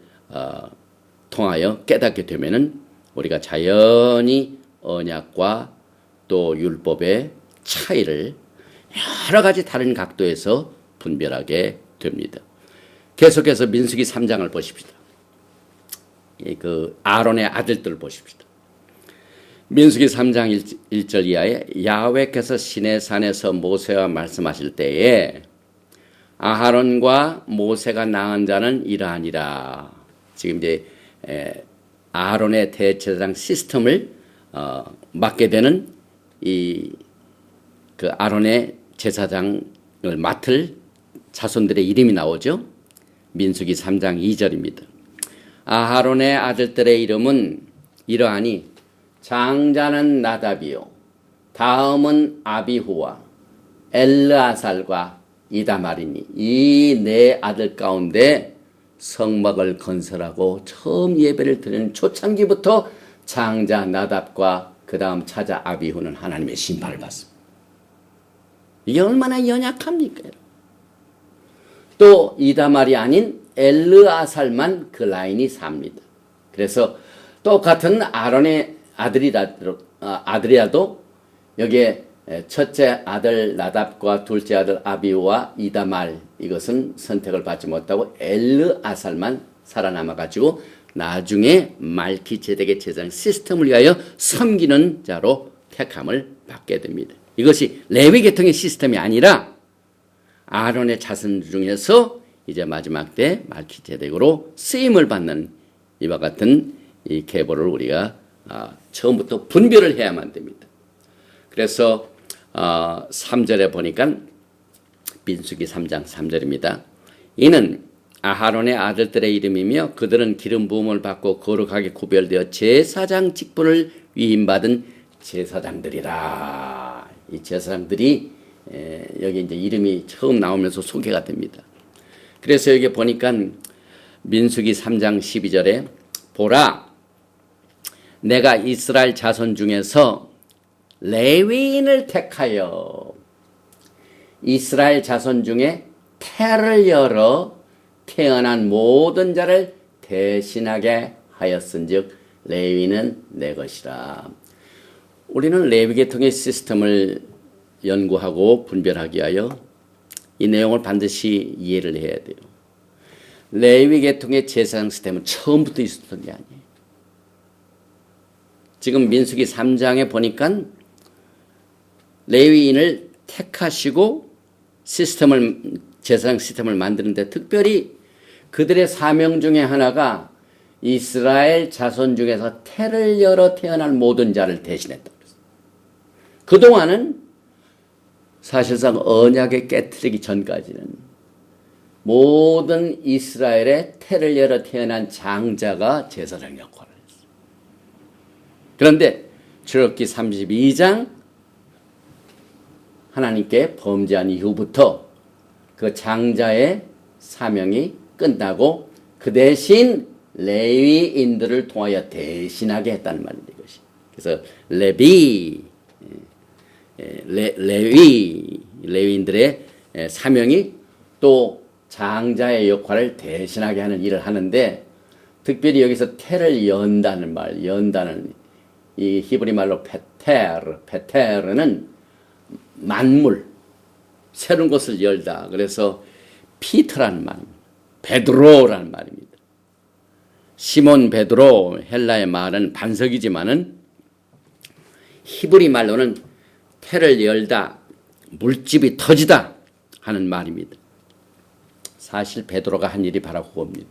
통하여 깨닫게 되면은 우리가 자연히 언약과 또 율법의 차이를 여러 가지 다른 각도에서 분별하게 됩니다. 계속해서 민수기 3장을 보십시다. 그 아론의 아들들을 보십시다. 민수기 3장 1절 이하에 야훼께서 시내산에서 모세와 말씀하실 때에 아하론과 모세가 낳은 자는 이러하니라. 지금 이제 아론의 대제사장 시스템을 맡게 되는 그 아론의 제사장을 맡을 자손들의 이름이 나오죠. 민수기 3장 2절입니다. 아하론의 아들들의 이름은 이러하니 장자는 나답이요 다음은 아비후와 엘르아살과 이다말이니 이 네 아들 가운데 성막을 건설하고 처음 예배를 드리는 초창기부터 장자 나답과 그 다음 차자 아비후는 하나님의 심판을 받습니다. 이게 얼마나 연약합니까? 또 이다말이 아닌 엘르아살만 그 라인이 삽니다. 그래서 똑같은 아론의 아들이라도 여기에 첫째 아들 나답과 둘째 아들 아비우와 이다말 이것은 선택을 받지 못하고 엘르아살만 살아남아가지고 나중에 말기제덱의 제사장 시스템을 위하여 섬기는 자로 택함을 받게 됩니다. 이것이 레위 계통의 시스템이 아니라 아론의 자손 중에서 이제 마지막 때 말기제덱으로 쓰임을 받는 이와 같은 이 계보를 우리가 처음부터 분별을 해야만 됩니다. 그래서 3절에 보니까 민수기 3장 3절입니다. 이는 아하론의 아들들의 이름이며 그들은 기름 부음을 받고 거룩하게 구별되어 제사장 직분을 위임받은 제사장들이라. 이 제사장들이 여기 이제 이름이 처음 나오면서 소개가 됩니다. 그래서 여기 보니까 민수기 3장 12절에 보라 내가 이스라엘 자손 중에서 레위인을 택하여 이스라엘 자손 중에 태를 열어 태어난 모든 자를 대신하게 하였은즉 레위는 내 것이라. 우리는 레위 계통의 시스템을 연구하고 분별하기 위하여 이 내용을 반드시 이해를 해야 돼요. 레위 계통의 제사장 시스템은 처음부터 있었던 게 아니에요. 지금 민수기 3장에 보니까 레위인을 택하시고 제사장 시스템을 만드는데 특별히 그들의 사명 중에 하나가 이스라엘 자손 중에서 태를 열어 태어날 모든 자를 대신했다고 그랬어요. 그동안은 사실상 언약을 깨트리기 전까지는 모든 이스라엘의 태를 열어 태어난 장자가 제사장 역할을 했어요. 그런데 출애굽기 32장 하나님께 범죄한 이후부터 그 장자의 사명이 끝나고 그 대신 레위인들을 통하여 대신하게 했다는 말입니다. 이것이. 그래서 레위인들의 사명이 또 장자의 역할을 대신하게 하는 일을 하는데, 특별히 여기서 태를 연다는 말, 연다는 이 히브리 말로 페테르는 만물, 새로운 것을 열다. 그래서 피터라는 말입니다. 베드로라는 말입니다. 시몬 베드로, 헬라의 말은 반석이지만은 히브리 말로는 태를 열다, 물집이 터지다 하는 말입니다. 사실 베드로가 한 일이 바로 그겁니다.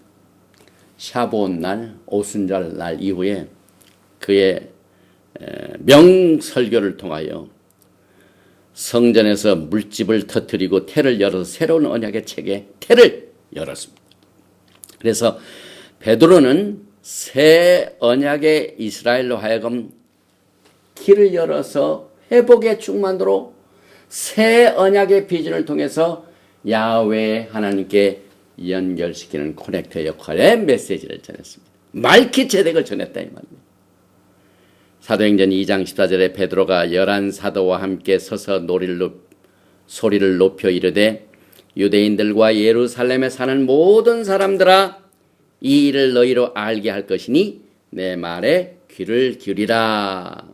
샤보온 날, 오순절 날 이후에 그의 명설교를 통하여 성전에서 물집을 터뜨리고 태를 열어서 새로운 언약의 책에 태를 열었습니다. 그래서 베드로는 새 언약의 이스라엘로 하여금 길을 열어서 회복의 충만으로 새 언약의 비전을 통해서 야훼 하나님께 연결시키는 커넥터 역할의 메시지를 전했습니다. 말키체덱을 전했다 이 말입니다. 사도행전 2장 14절에 베드로가 열한 사도와 함께 서서 소리를 높여 이르되 유대인들과 예루살렘에 사는 모든 사람들아 이 일을 너희로 알게 할 것이니 내 말에 귀를 기울이라.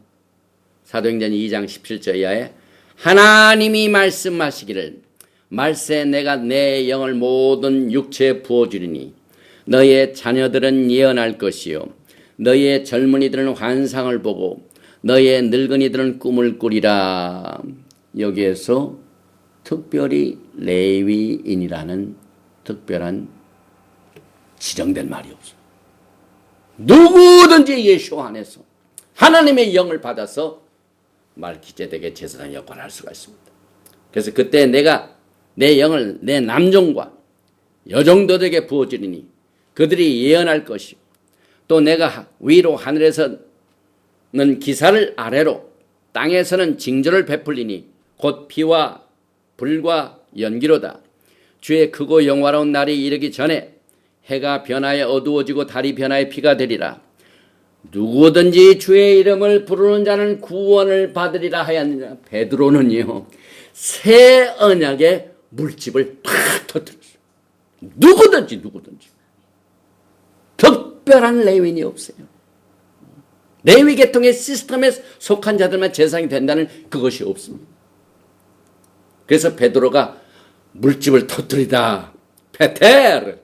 사도행전 2장 17절 이하에 하나님이 말씀하시기를 말세 내가 내 영을 모든 육체에 부어주리니 너희의 자녀들은 예언할 것이요 너희의 젊은이들은 환상을 보고 너희의 늙은이들은 꿈을 꾸리라. 여기에서 특별히 레위인이라는 특별한 지정된 말이 없어요. 누구든지 예수 안에서 하나님의 영을 받아서 말기제덱의 제사장 역할을 할 수가 있습니다. 그래서 그때 내가 내 영을 내 남종과 여종들에게 부어주리니 그들이 예언할 것이요 또 내가 위로 하늘에서는 기사를 아래로 땅에서는 징조를 베풀리니 곧 피와 불과 연기로다. 주의 크고 영화로운 날이 이르기 전에 해가 변하여 어두워지고 달이 변하여 피가 되리라. 누구든지 주의 이름을 부르는 자는 구원을 받으리라 하였느니라. 베드로는요 새 언약의 물집을 팍 터뜨렸어요. 누구든지 특별한 레위인이 없어요. 레위 계통의 시스템에 속한 자들만 제사장이 된다는 그것이 없습니다. 그래서 베드로가 물집을 터뜨리다 페테르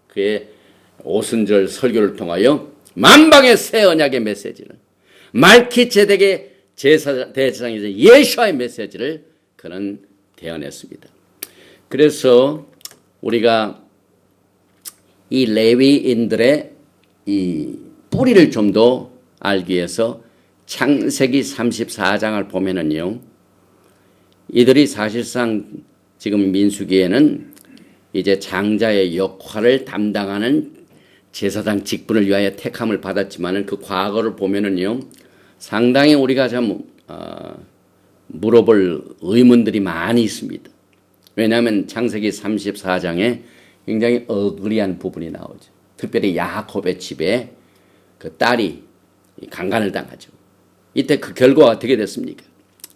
그의 오순절 설교를 통하여 만방의 새 언약의 메시지를 말키제덱의 대제사장이자 예수와의 메시지를 그는 대언했습니다. 그래서 우리가 이 레위인들의 이 뿌리를 좀 더 알기 위해서 창세기 34장을 보면은요, 이들이 사실상 지금 민수기에는 이제 장자의 역할을 담당하는 제사장 직분을 위하여 택함을 받았지만은 그 과거를 보면은요, 상당히 우리가 좀 물어볼 의문들이 많이 있습니다. 왜냐하면 창세기 34장에 굉장히 어그리한 부분이 나오죠. 특별히 야곱의 집에 그 딸이 강간을 당하죠. 이때 그 결과가 어떻게 됐습니까?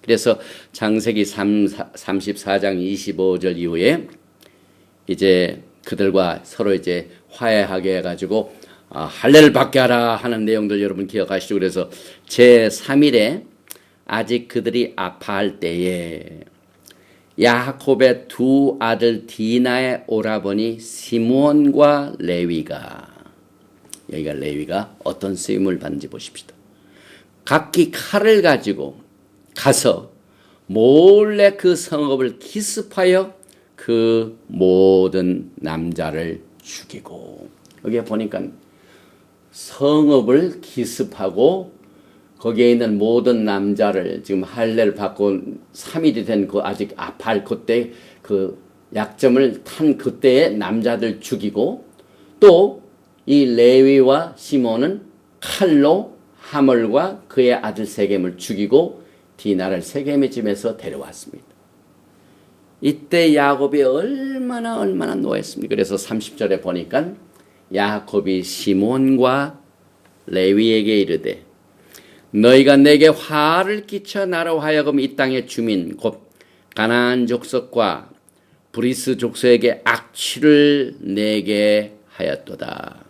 그래서 창세기 34장 25절 이후에 이제 그들과 서로 이제 화해하게 해가지고 할례를 받게 하라 하는 내용들 여러분 기억하시죠? 그래서 제3일에 아직 그들이 아파할 때에 야곱의 두 아들 디나의 오라버니 시므온과 레위가, 여기가 레위가 어떤 쓰임을 받는지 보십시다. 각기 칼을 가지고 가서 몰래 그 성읍을 기습하여 그 모든 남자를 죽이고, 여기에 보니까 성읍을 기습하고 거기에 있는 모든 남자를, 지금 할례를 받고 3일이 된 그 아직 아파할 그때 그 약점을 탄 그때의 남자들 죽이고, 또 이 레위와 시몬은 칼로 하몰과 그의 아들 세겜을 죽이고 디나를 세겜의 집에서 데려왔습니다. 이때 야곱이 얼마나 노했습니까? 그래서 30절에 보니까 야곱이 시몬과 레위에게 이르되 너희가 내게 화를 끼쳐 나로 하여금 이 땅의 주민 곧 가나안 족속과 브리스 족속에게 악취를 내게 하였도다.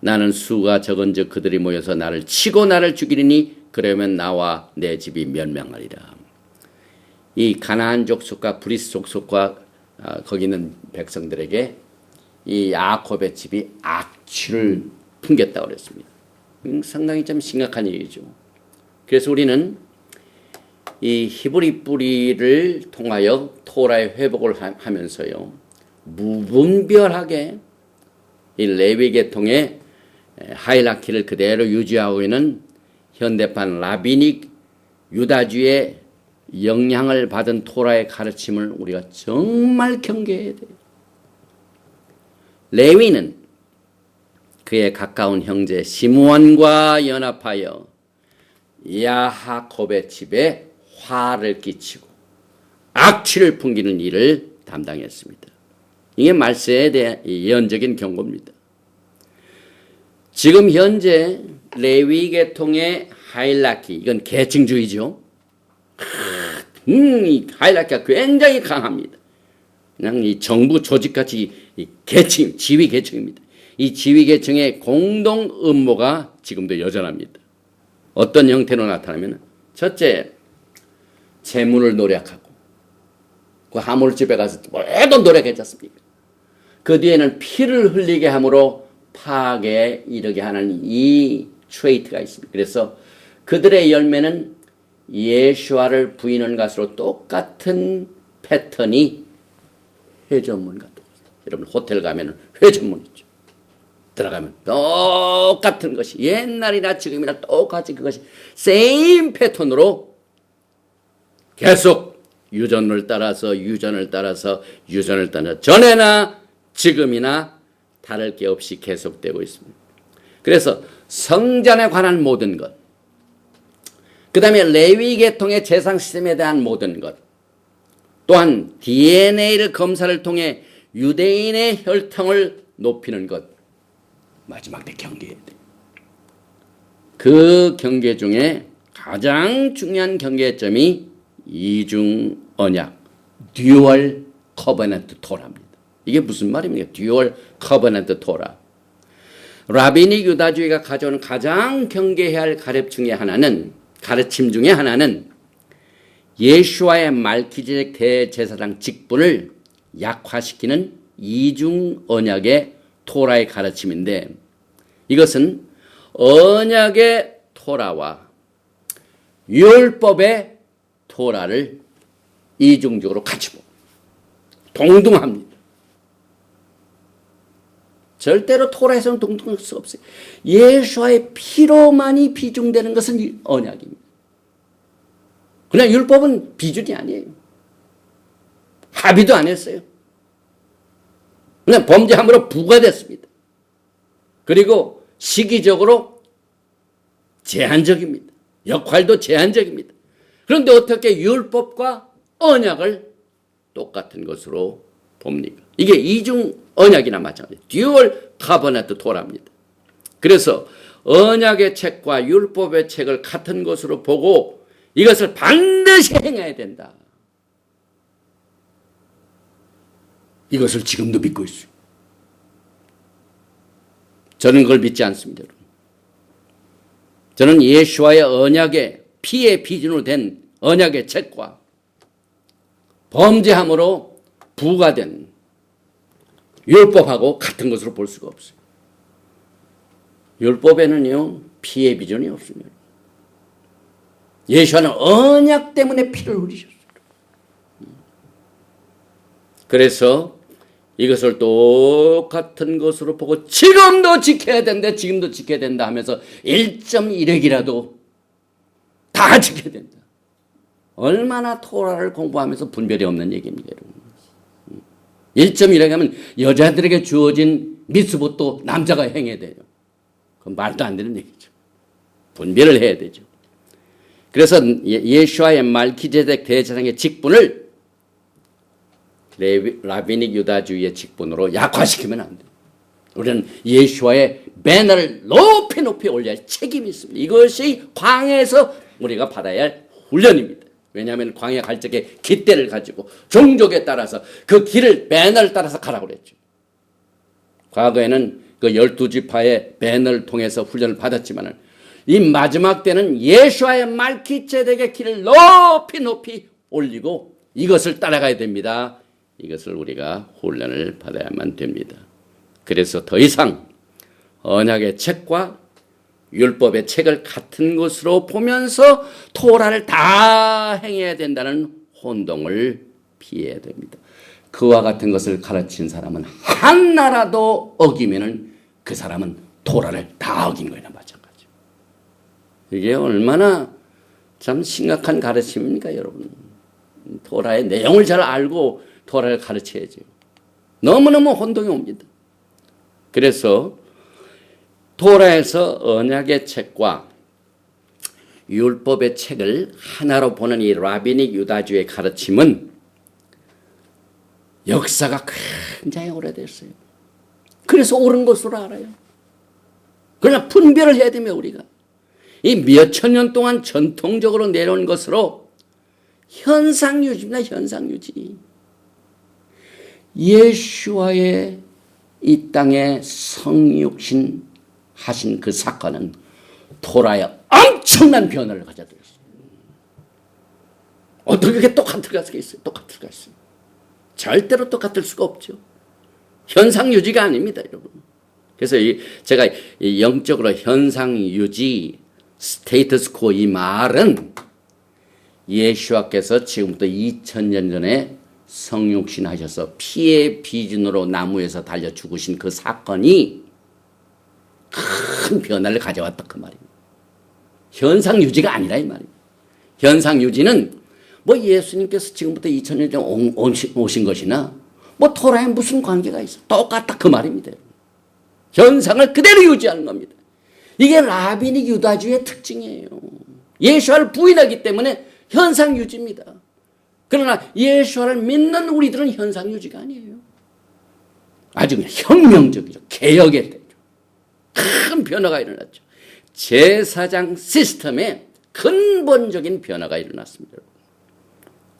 나는 수가 적은즉 그들이 모여서 나를 치고 나를 죽이리니 그러면 나와 내 집이 멸망하리라. 이 가나안 족속과 브리스 족속과 거기 있는 백성들에게 이 야곱의 집이 악취를 풍겼다고 그랬습니다. 상당히 좀 심각한 일이죠. 그래서 우리는 이 히브리 뿌리를 통하여 토라의 회복을 하면서요, 무분별하게 이 레위 계통의 하이라키를 그대로 유지하고 있는 현대판 라비닉 유다주의 영향을 받은 토라의 가르침을 우리가 정말 경계해야 돼요. 레위는 그의 가까운 형제 시므온과 연합하여 야곱의 집에 화를 끼치고 악취를 풍기는 일을 담당했습니다. 이게 말세에 대한 예언적인 경고입니다. 지금 현재 레위 계통의 하이라키, 이건 계층주의죠. 이 하이라키가 굉장히 강합니다. 그냥 이 정부 조직같이 계층, 지위 계층입니다. 이 지위 계층의 공동 음모가 지금도 여전합니다. 어떤 형태로 나타나면, 첫째, 재물을 노력하고 그 하물집에 가서 모두 노력했지 않습니까? 그 뒤에는 피를 흘리게 함으로 파괴에 이르게 하는 이 트레이트가 있습니다. 그래서 그들의 열매는 예수와를 부인한 것으로 똑같은 패턴이 회전문 같은 것이다. 여러분 호텔 가면 회전문 있죠. 들어가면 똑같은 것이 옛날이나 지금이나 똑같이 그것이 세임 패턴으로 계속 유전을 따라서 전에나 지금이나 다를 게 없이 계속되고 있습니다. 그래서 성전에 관한 모든 것, 그 다음에 레위 계통의 제상 시스템에 대한 모든 것, 또한 DNA를 검사를 통해 유대인의 혈통을 높이는 것, 마지막 때 경계해야 돼요. 그 경계 중에 가장 중요한 경계점이 이중 언약, 듀얼 커버넌트 토라입니다. 이게 무슨 말입니까? 듀얼 커버넌트 토라. 라비닉 유다주의가 가져오는 가장 경계해야 할 가르침 중에 하나는 예수와의 말기제덱 대제사장 직분을 약화시키는 이중 언약의 토라의 가르침인데, 이것은 언약의 토라와 율법의 토라를 이중적으로 같이 보고 동등합니다. 절대로 토라에서는 동등할 수 없어요. 예수와의 피로만이 비중되는 것은 언약입니다. 그러나 율법은 비준이 아니에요. 합의도 안 했어요. 그냥 범죄함으로 부과됐습니다. 그리고 시기적으로 제한적입니다. 역할도 제한적입니다. 그런데 어떻게 율법과 언약을 똑같은 것으로 봅니까? 이게 이중 언약이나 마찬가지예요. 듀얼 커버넌트 토라입니다. 그래서 언약의 책과 율법의 책을 같은 것으로 보고 이것을 반드시 행해야 된다. 이것을 지금도 믿고 있어요. 저는 그걸 믿지 않습니다. 저는 예수와의 언약의 피의 비준으로 된 언약의 책과 범죄함으로 부과된 율법하고 같은 것으로 볼 수가 없어요. 율법에는요, 피해 비전이 없습니다. 예수와는 언약 때문에 피를 흘리셨어요. 그래서 이것을 똑같은 것으로 보고 지금도 지켜야 된다, 지금도 지켜야 된다 하면서 1.1핵이라도 다 지켜야 된다. 얼마나 토라를 공부하면서 분별이 없는 얘기입니까, 여러분. 1.1핵 하면 여자들에게 주어진 미tzvot도 남자가 행해야 돼요. 그건 말도 안 되는 얘기죠. 분별을 해야 되죠. 그래서 예수와의 말기제덱 대제사장의 직분을 라비닉 유다주의의 직분으로 약화시키면 안 돼요. 우리는 예수와의 배너를 높이 높이 올려야 할 책임이 있습니다. 이것이 광야에서 우리가 받아야 할 훈련입니다. 왜냐하면 광야 갈 적에 깃대를 가지고 종족에 따라서 그 길을 배너를 따라서 가라고 그랬죠. 과거에는 그 12지파의 배너를 통해서 훈련을 받았지만 이 마지막 때는 예수와의 말기제덱의 길을 높이 높이 올리고 이것을 따라가야 됩니다. 이것을 우리가 훈련을 받아야만 됩니다. 그래서 더 이상 언약의 책과 율법의 책을 같은 것으로 보면서 토라를 다 행해야 된다는 혼동을 피해야 됩니다. 그와 같은 것을 가르친 사람은 하나라도 어기면은 그 사람은 토라를 다 어긴 거나 마찬가지죠. 이게 얼마나 참 심각한 가르침입니까, 여러분? 토라의 내용을 잘 알고 토라를 가르쳐야죠. 너무너무 혼동이 옵니다. 그래서 토라에서 언약의 책과 율법의 책을 하나로 보는 이 라비닉 유다주의 가르침은 역사가 굉장히 오래됐어요. 그래서 옳은 것으로 알아요. 그러나 분별을 해야 되며 우리가 이 몇천 년 동안 전통적으로 내려온 것으로 현상유지입니다. 현상유지. 예수와의 이 땅에 성육신 하신 그 사건은 토라의 엄청난 변화를 가져들었어요. 어떻게 그게 똑같을 수가 있어요? 똑같을 수가 있어요. 절대로 똑같을 수가 없죠. 현상유지가 아닙니다, 여러분. 그래서 제가 영적으로 현상유지, 스테이터스코 이 말은 예수와께서 지금부터 2000년 전에 성육신 하셔서 피의 비준으로 나무에서 달려 죽으신 그 사건이 큰 변화를 가져왔다 그 말입니다. 현상유지가 아니라 이 말입니다. 현상유지는 뭐 예수님께서 지금부터 2000년 전에 오신 것이나 뭐 토라에 무슨 관계가 있어. 똑같다 그 말입니다. 현상을 그대로 유지하는 겁니다. 이게 라비닉 유다주의 특징이에요. 예수와를 부인하기 때문에 현상유지입니다. 그러나 예수와를 믿는 우리들은 현상유지가 아니에요. 아주 그냥 혁명적이죠. 개혁의 때죠. 큰 변화가 일어났죠. 제사장 시스템에 근본적인 변화가 일어났습니다.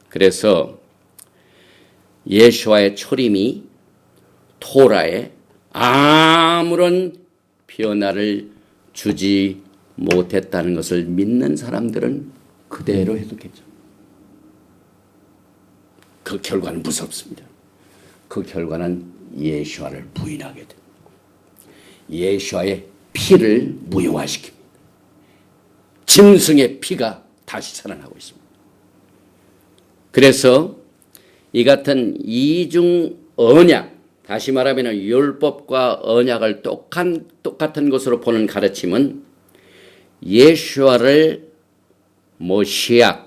그래서 예수와의 초림이 토라에 아무런 변화를 주지 못했다는 것을 믿는 사람들은 그대로 해석했죠. 그 결과는 무섭습니다. 그 결과는 예수와를 부인하게 됩니다. 예수와의 피를 무효화시킵니다. 짐승의 피가 다시 살아나고 있습니다. 그래서 이 같은 이중 언약, 다시 말하면 율법과 언약을 똑같은 것으로 보는 가르침은 예수와를 모시아,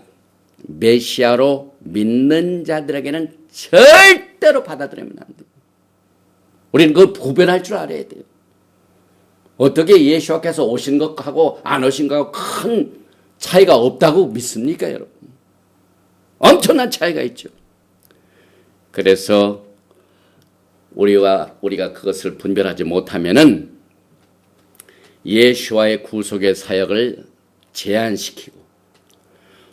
메시아로 믿는 자들에게는 절대로 받아들이면 안 돼요. 우리는 그걸 구별할 줄 알아야 돼요. 어떻게 예수와께서 오신 것하고 안 오신 것하고 큰 차이가 없다고 믿습니까, 여러분? 엄청난 차이가 있죠. 그래서 우리가 그것을 분별하지 못하면은 예수와의 구속의 사역을 제한시키고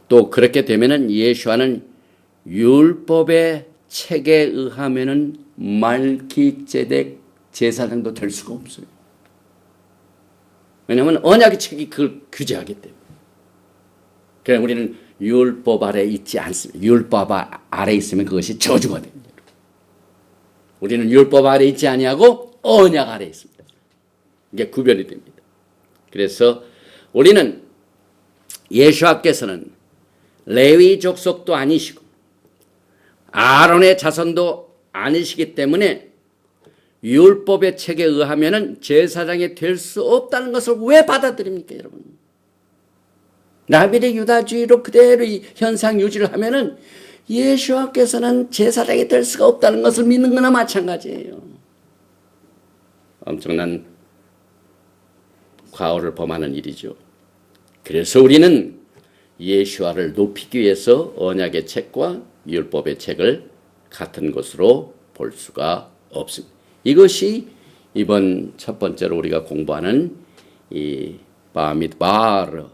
또 그렇게 되면은 예수와는 율법의 책에 의하면은 말기제덱 제사장도 될 수가 없어요. 왜냐하면 언약의 책이 그걸 규제하기 때문에. 그래서 우리는 율법 아래 있지 않습니다. 율법 아래 있으면 그것이 저주가 됩니다. 우리는 율법 아래 있지 아니하고 언약 아래 있습니다. 이게 구별이 됩니다. 그래서 우리는 예수께서는 레위 족속도 아니시고 아론의 자손도 아니시기 때문에 율법의 책에 의하면 제사장이 될 수 없다는 것을 왜 받아들입니까, 여러분? 라빈의 유다주의로 그대로 이 현상 유지를 하면은 예수께서는 제사장이 될 수가 없다는 것을 믿는 거나 마찬가지예요. 엄청난 과오를 범하는 일이죠. 그래서 우리는 예수와를 높이기 위해서 언약의 책과 율법의 책을 같은 것으로 볼 수가 없습니다. 이것이 이번 첫 번째로 우리가 공부하는 이 바미드바르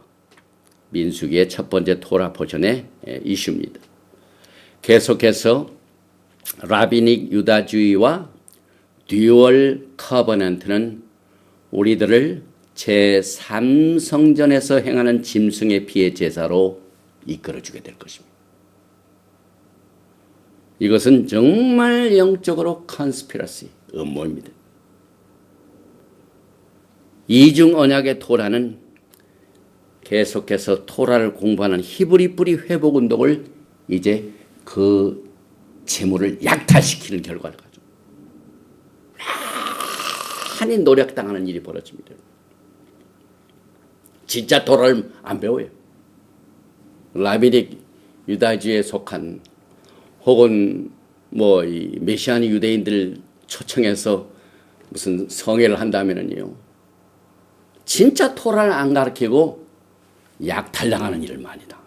민수기의 첫 번째 토라 포션의 이슈입니다. 계속해서 라비닉 유다주의와 듀얼 커버넌트는 우리들을 제3성전에서 행하는 짐승의 피의 제사로 이끌어주게 될 것입니다. 이것은 정말 영적으로 컨스피러시, 음모입니다. 이중 언약의 토라는 계속해서 토라를 공부하는 히브리 뿌리 회복 운동을 이제 그 재물을 약탈시키는 결과를 가지고 많이 노력당하는 일이 벌어집니다. 진짜 토라를 안 배워요. 라비닉 유다주의에 속한 혹은 뭐 이 메시아니 유대인들 초청해서 무슨 성회를 한다면은요, 진짜 토라를 안 가르치고 약탈당하는 일을 많이 당합니다.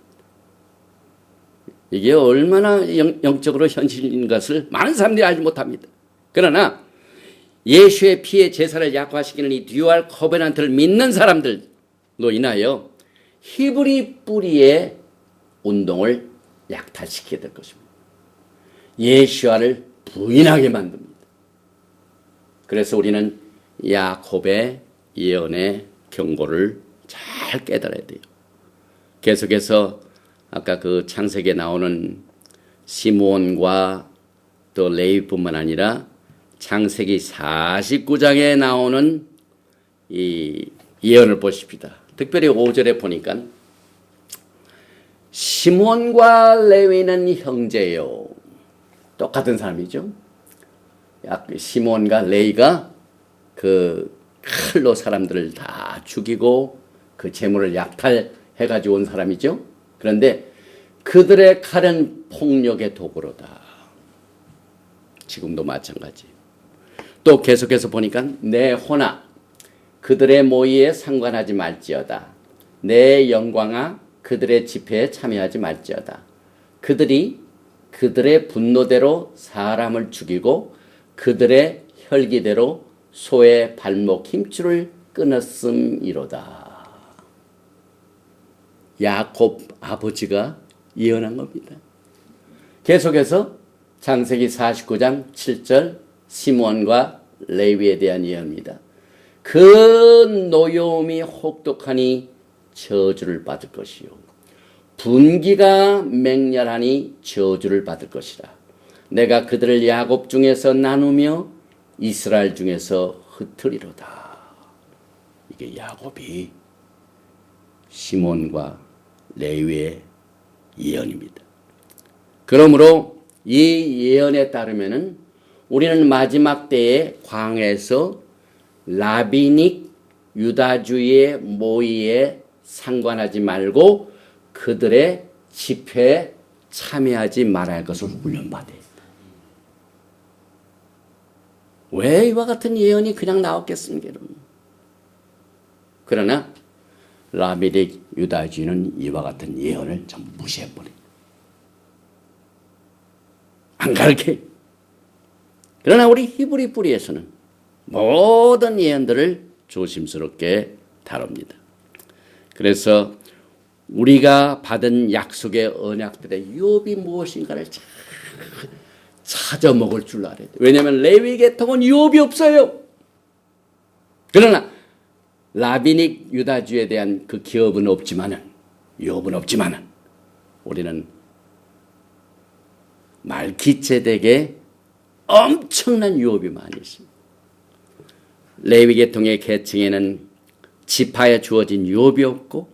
이게 얼마나 영적으로 현실인 것을 많은 사람들이 알지 못합니다. 그러나 예수의 피의 제사를 약화시키는 이 듀얼 커버넌트를 믿는 사람들로 인하여 히브리 뿌리의 운동을 약탈시키게 될 것입니다. 예수와를 부인하게 만듭니다. 그래서 우리는 야곱의 예언의 경고를 잘 깨달아야 돼요. 계속해서 아까 그 창세기에 나오는 시므온과 또 레위뿐만 아니라 창세기 49장에 나오는 이 예언을 보십시다. 특별히 5절에 보니까 시므온과 레위는 형제요. 똑같은 사람이죠. 시므온과 레위가 그 칼로 사람들을 다 죽이고 그 재물을 약탈해가지고 온 사람이죠. 그런데 그들의 칼은 폭력의 도구로다. 지금도 마찬가지. 또 계속해서 보니까 내 호나 그들의 모의에 상관하지 말지어다. 내 영광아 그들의 집회에 참여하지 말지어다. 그들이 그들의 분노대로 사람을 죽이고 그들의 혈기대로 소의 발목 힘줄을 끊었음이로다. 야곱 아버지가 예언한 겁니다. 계속해서 창세기 49장 7절 시므온과 레위에 대한 예언입니다. 그 노여움이 혹독하니 저주를 받을 것이요 분기가 맹렬하니 저주를 받을 것이라. 내가 그들을 야곱 중에서 나누며 이스라엘 중에서 흩으리로다. 이게 야곱이 시몬과 레위의 예언입니다. 그러므로 이 예언에 따르면은 우리는 마지막 때에 광야에서 라비닉 유다주의의 모의에 상관하지 말고 그들의 집회에 참여하지 말아야 할 것을 훈련받아야 합니다. 왜 이와 같은 예언이 그냥 나왔겠습니까, 여러분? 그러나 라비닉 유다주의는 이와 같은 예언을 전부 무시해버립니다. 안 가르쳐요. 그러나 우리 히브리 뿌리에서는 모든 예언들을 조심스럽게 다룹니다. 그래서 우리가 받은 약속의 언약들의 유업이 무엇인가를 잘 찾아 먹을 줄 알아야 돼요. 왜냐하면 레위 계통은 유업이 없어요. 그러나 라비닉 유다주에 대한 그 기업은 없지만은 유업은 없지만은 우리는 말기ጼ덱의 엄청난 유업이 많이 있습니다. 레위계통의 계층에는 지파에 주어진 유업이 없고,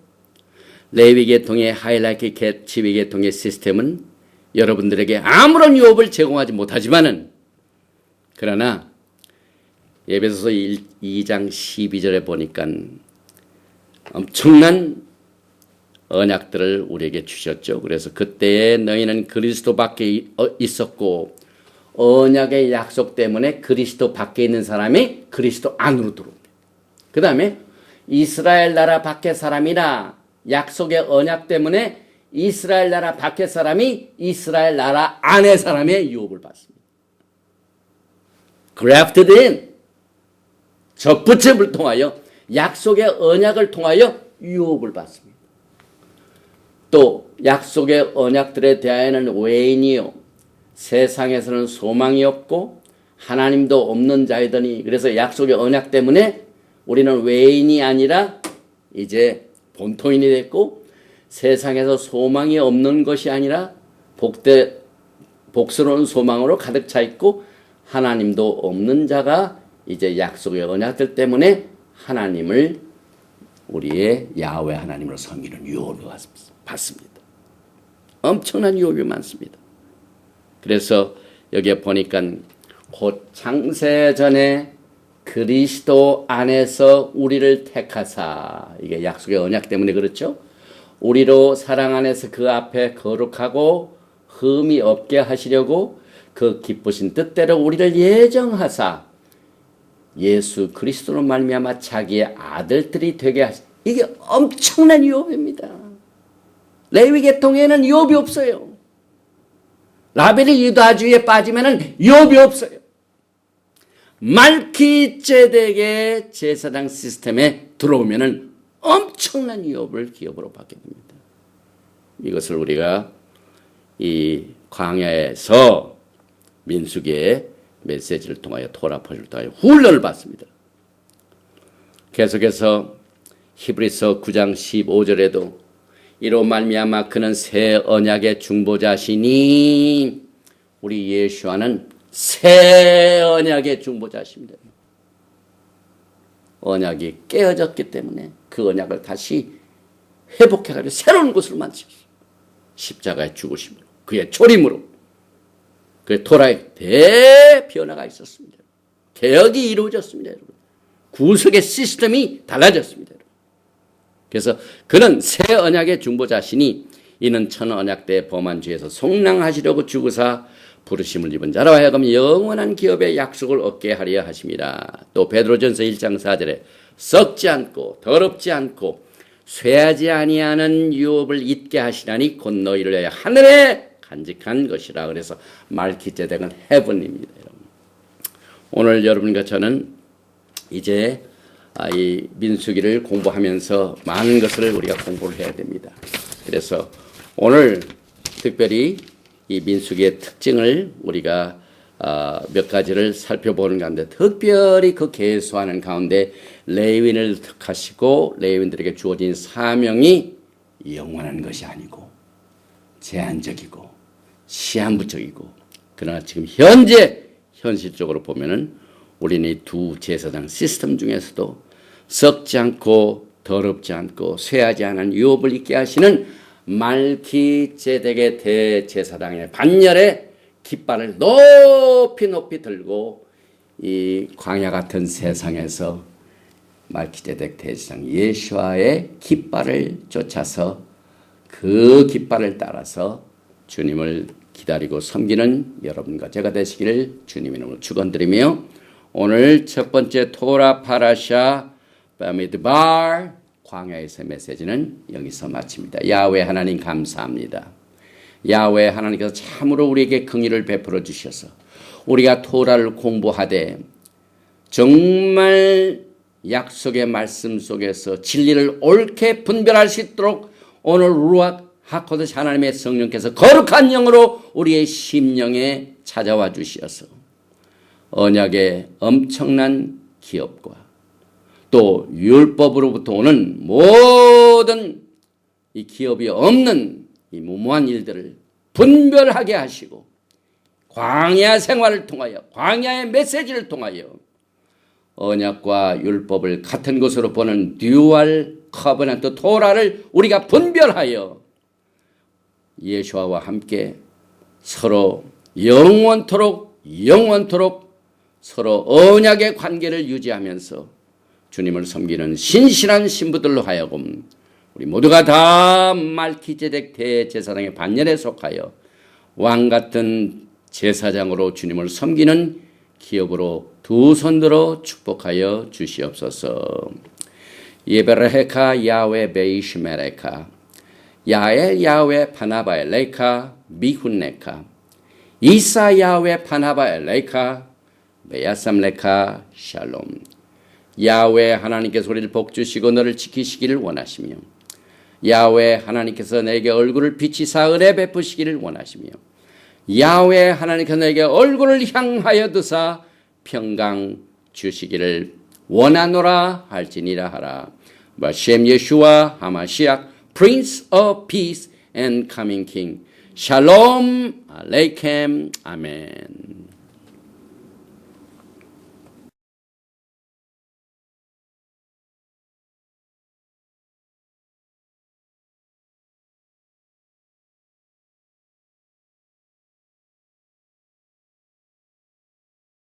레위계통의 하이라키 지위계통의 시스템은 여러분들에게 아무런 유업을 제공하지 못하지만은, 그러나 에베소서 2장 12절에 보니까 엄청난 언약들을 우리에게 주셨죠. 그래서 그때에 너희는 그리스도 밖에 있었고, 언약의 약속 때문에 그리스도 밖에 있는 사람이 그리스도 안으로 들어옵니다. 그 다음에 이스라엘 나라 밖의 사람이나 약속의 언약 때문에 이스라엘 나라 밖의 사람이 이스라엘 나라 안의 사람의 유업을 받습니다. grafted in, 접붙임을 통하여 약속의 언약을 통하여 유업을 받습니다. 또 약속의 언약들에 대하여는 외인이요 세상에서는 소망이 없고 하나님도 없는 자이더니, 그래서 약속의 언약 때문에 우리는 외인이 아니라 이제 본토인이 됐고, 세상에서 소망이 없는 것이 아니라 복스러운 소망으로 가득 차 있고, 하나님도 없는 자가 이제 약속의 언약들 때문에 하나님을, 우리의 야훼 하나님으로 섬기는 유업을 받습니다. 엄청난 유업이 많습니다. 그래서 여기에 보니까 곧 창세전에 그리스도 안에서 우리를 택하사, 이게 약속의 언약 때문에 그렇죠. 우리로 사랑 안에서 그 앞에 거룩하고 흠이 없게 하시려고 그 기쁘신 뜻대로 우리를 예정하사 예수 그리스도로 말미암아 자기의 아들들이 되게 하시. 이게 엄청난 유업입니다. 레위 계통에는 유업이 없어요. 라벨이 유다주의에 빠지면은 유업이 없어요. 말기ጼ덱의 제사장 시스템에 들어오면은 엄청난 유업을 기업으로 받게 됩니다. 이것을 우리가 이 광야에서 민수기의 메시지를 통하여 토라 퍼즐을 통하여 훈련을 받습니다. 계속해서 히브리서 9장 15절에도 이로 말미암아 그는 새 언약의 중보자시니, 우리 예수와는 새 언약의 중보자십니다. 언약이 깨어졌기 때문에 그 언약을 다시 회복해가지고 새로운 것으로 만드셨어요. 십자가의 죽으심으로, 그의 초림으로, 그의 토라의 대변화가 있었습니다. 개혁이 이루어졌습니다. 여러분. 구속의 시스템이 달라졌습니다. 여러분. 그래서 그는 새 언약의 중보자시니 이는 천 언약 때 범한 죄에서 속량하시려고 죽으사 부르심을 입은 자로 하여금 영원한 기업의 약속을 얻게 하려 하심이라. 또 베드로전서 1장 4절에 썩지 않고 더럽지 않고 쇠하지 아니하는 유업을 잊게 하시나니 곧 너희를 위하여 하늘에 간직한 것이라. 그래서 말기ጼ덱은 헤븐입니다. 여러분. 오늘 여러분과 저는 이제 이 민수기를 공부하면서 많은 것을 우리가 공부를 해야 됩니다. 그래서 오늘 특별히 이 민수기의 특징을 우리가 몇 가지를 살펴보는 가운데, 특별히 그 계수하는 가운데 레위인을 택하시고 레위인들에게 주어진 사명이 영원한 것이 아니고 제한적이고 시한부적이고, 그러나 지금 현실적으로 보면은 우리는 이 두 제사장 시스템 중에서도 썩지 않고 더럽지 않고 쇠하지 않은 유업을 있게 하시는 말기ጼ덱의 대제사장의 반열에 깃발을 높이 높이 들고 이 광야 같은 세상에서 말기ጼ덱 대제사장 예수와의 깃발을 쫓아서 그 깃발을 따라서 주님을 기다리고 섬기는 여러분과 제가 되시기를 주님의 이름으로 축원드리며, 오늘 첫 번째 토라 파라샤 바미드발 광야에서의 메시지는 여기서 마칩니다. 야훼 하나님 감사합니다. 야훼 하나님께서 참으로 우리에게 긍휼을 베풀어 주셔서 우리가 토라를 공부하되 정말 약속의 말씀 속에서 진리를 옳게 분별할 수 있도록 오늘 루ach 하코데시 하나님의 성령께서 거룩한 영으로 우리의 심령에 찾아와 주시어서 언약의 엄청난 기업과 또 율법으로부터 오는 모든 이 기업이 없는 이 무모한 일들을 분별하게 하시고 광야 생활을 통하여 광야의 메시지를 통하여 언약과 율법을 같은 것으로 보는 듀얼 커버넌트 토라를 우리가 분별하여 예수와 함께 서로 영원토록 서로 언약의 관계를 유지하면서 주님을 섬기는 신실한 신부들로 하여금 우리 모두가 다 말키제덱 대제사장의 반열에 속하여 왕같은 제사장으로 주님을 섬기는 기업으로 두 손들어 축복하여 주시옵소서. 예베르헤카 야외 베이시메레카 야에 야외 파나바에 레카 미훈레카 이사 야외 파나바에 레카 베야삼레카 샬롬. 야외 하나님께서 우리를 복주시고 너를 지키시기를 원하시며 야외 하나님께서 내게 얼굴을 비치사 은혜 베푸시기를 원하시며 야외 하나님께서 내게 얼굴을 향하여 드사 평강 주시기를 원하노라 할지니라 하라. 바셈 예슈아 하마시악 Prince of Peace and Coming King. 샬롬 알레이켐 아멘.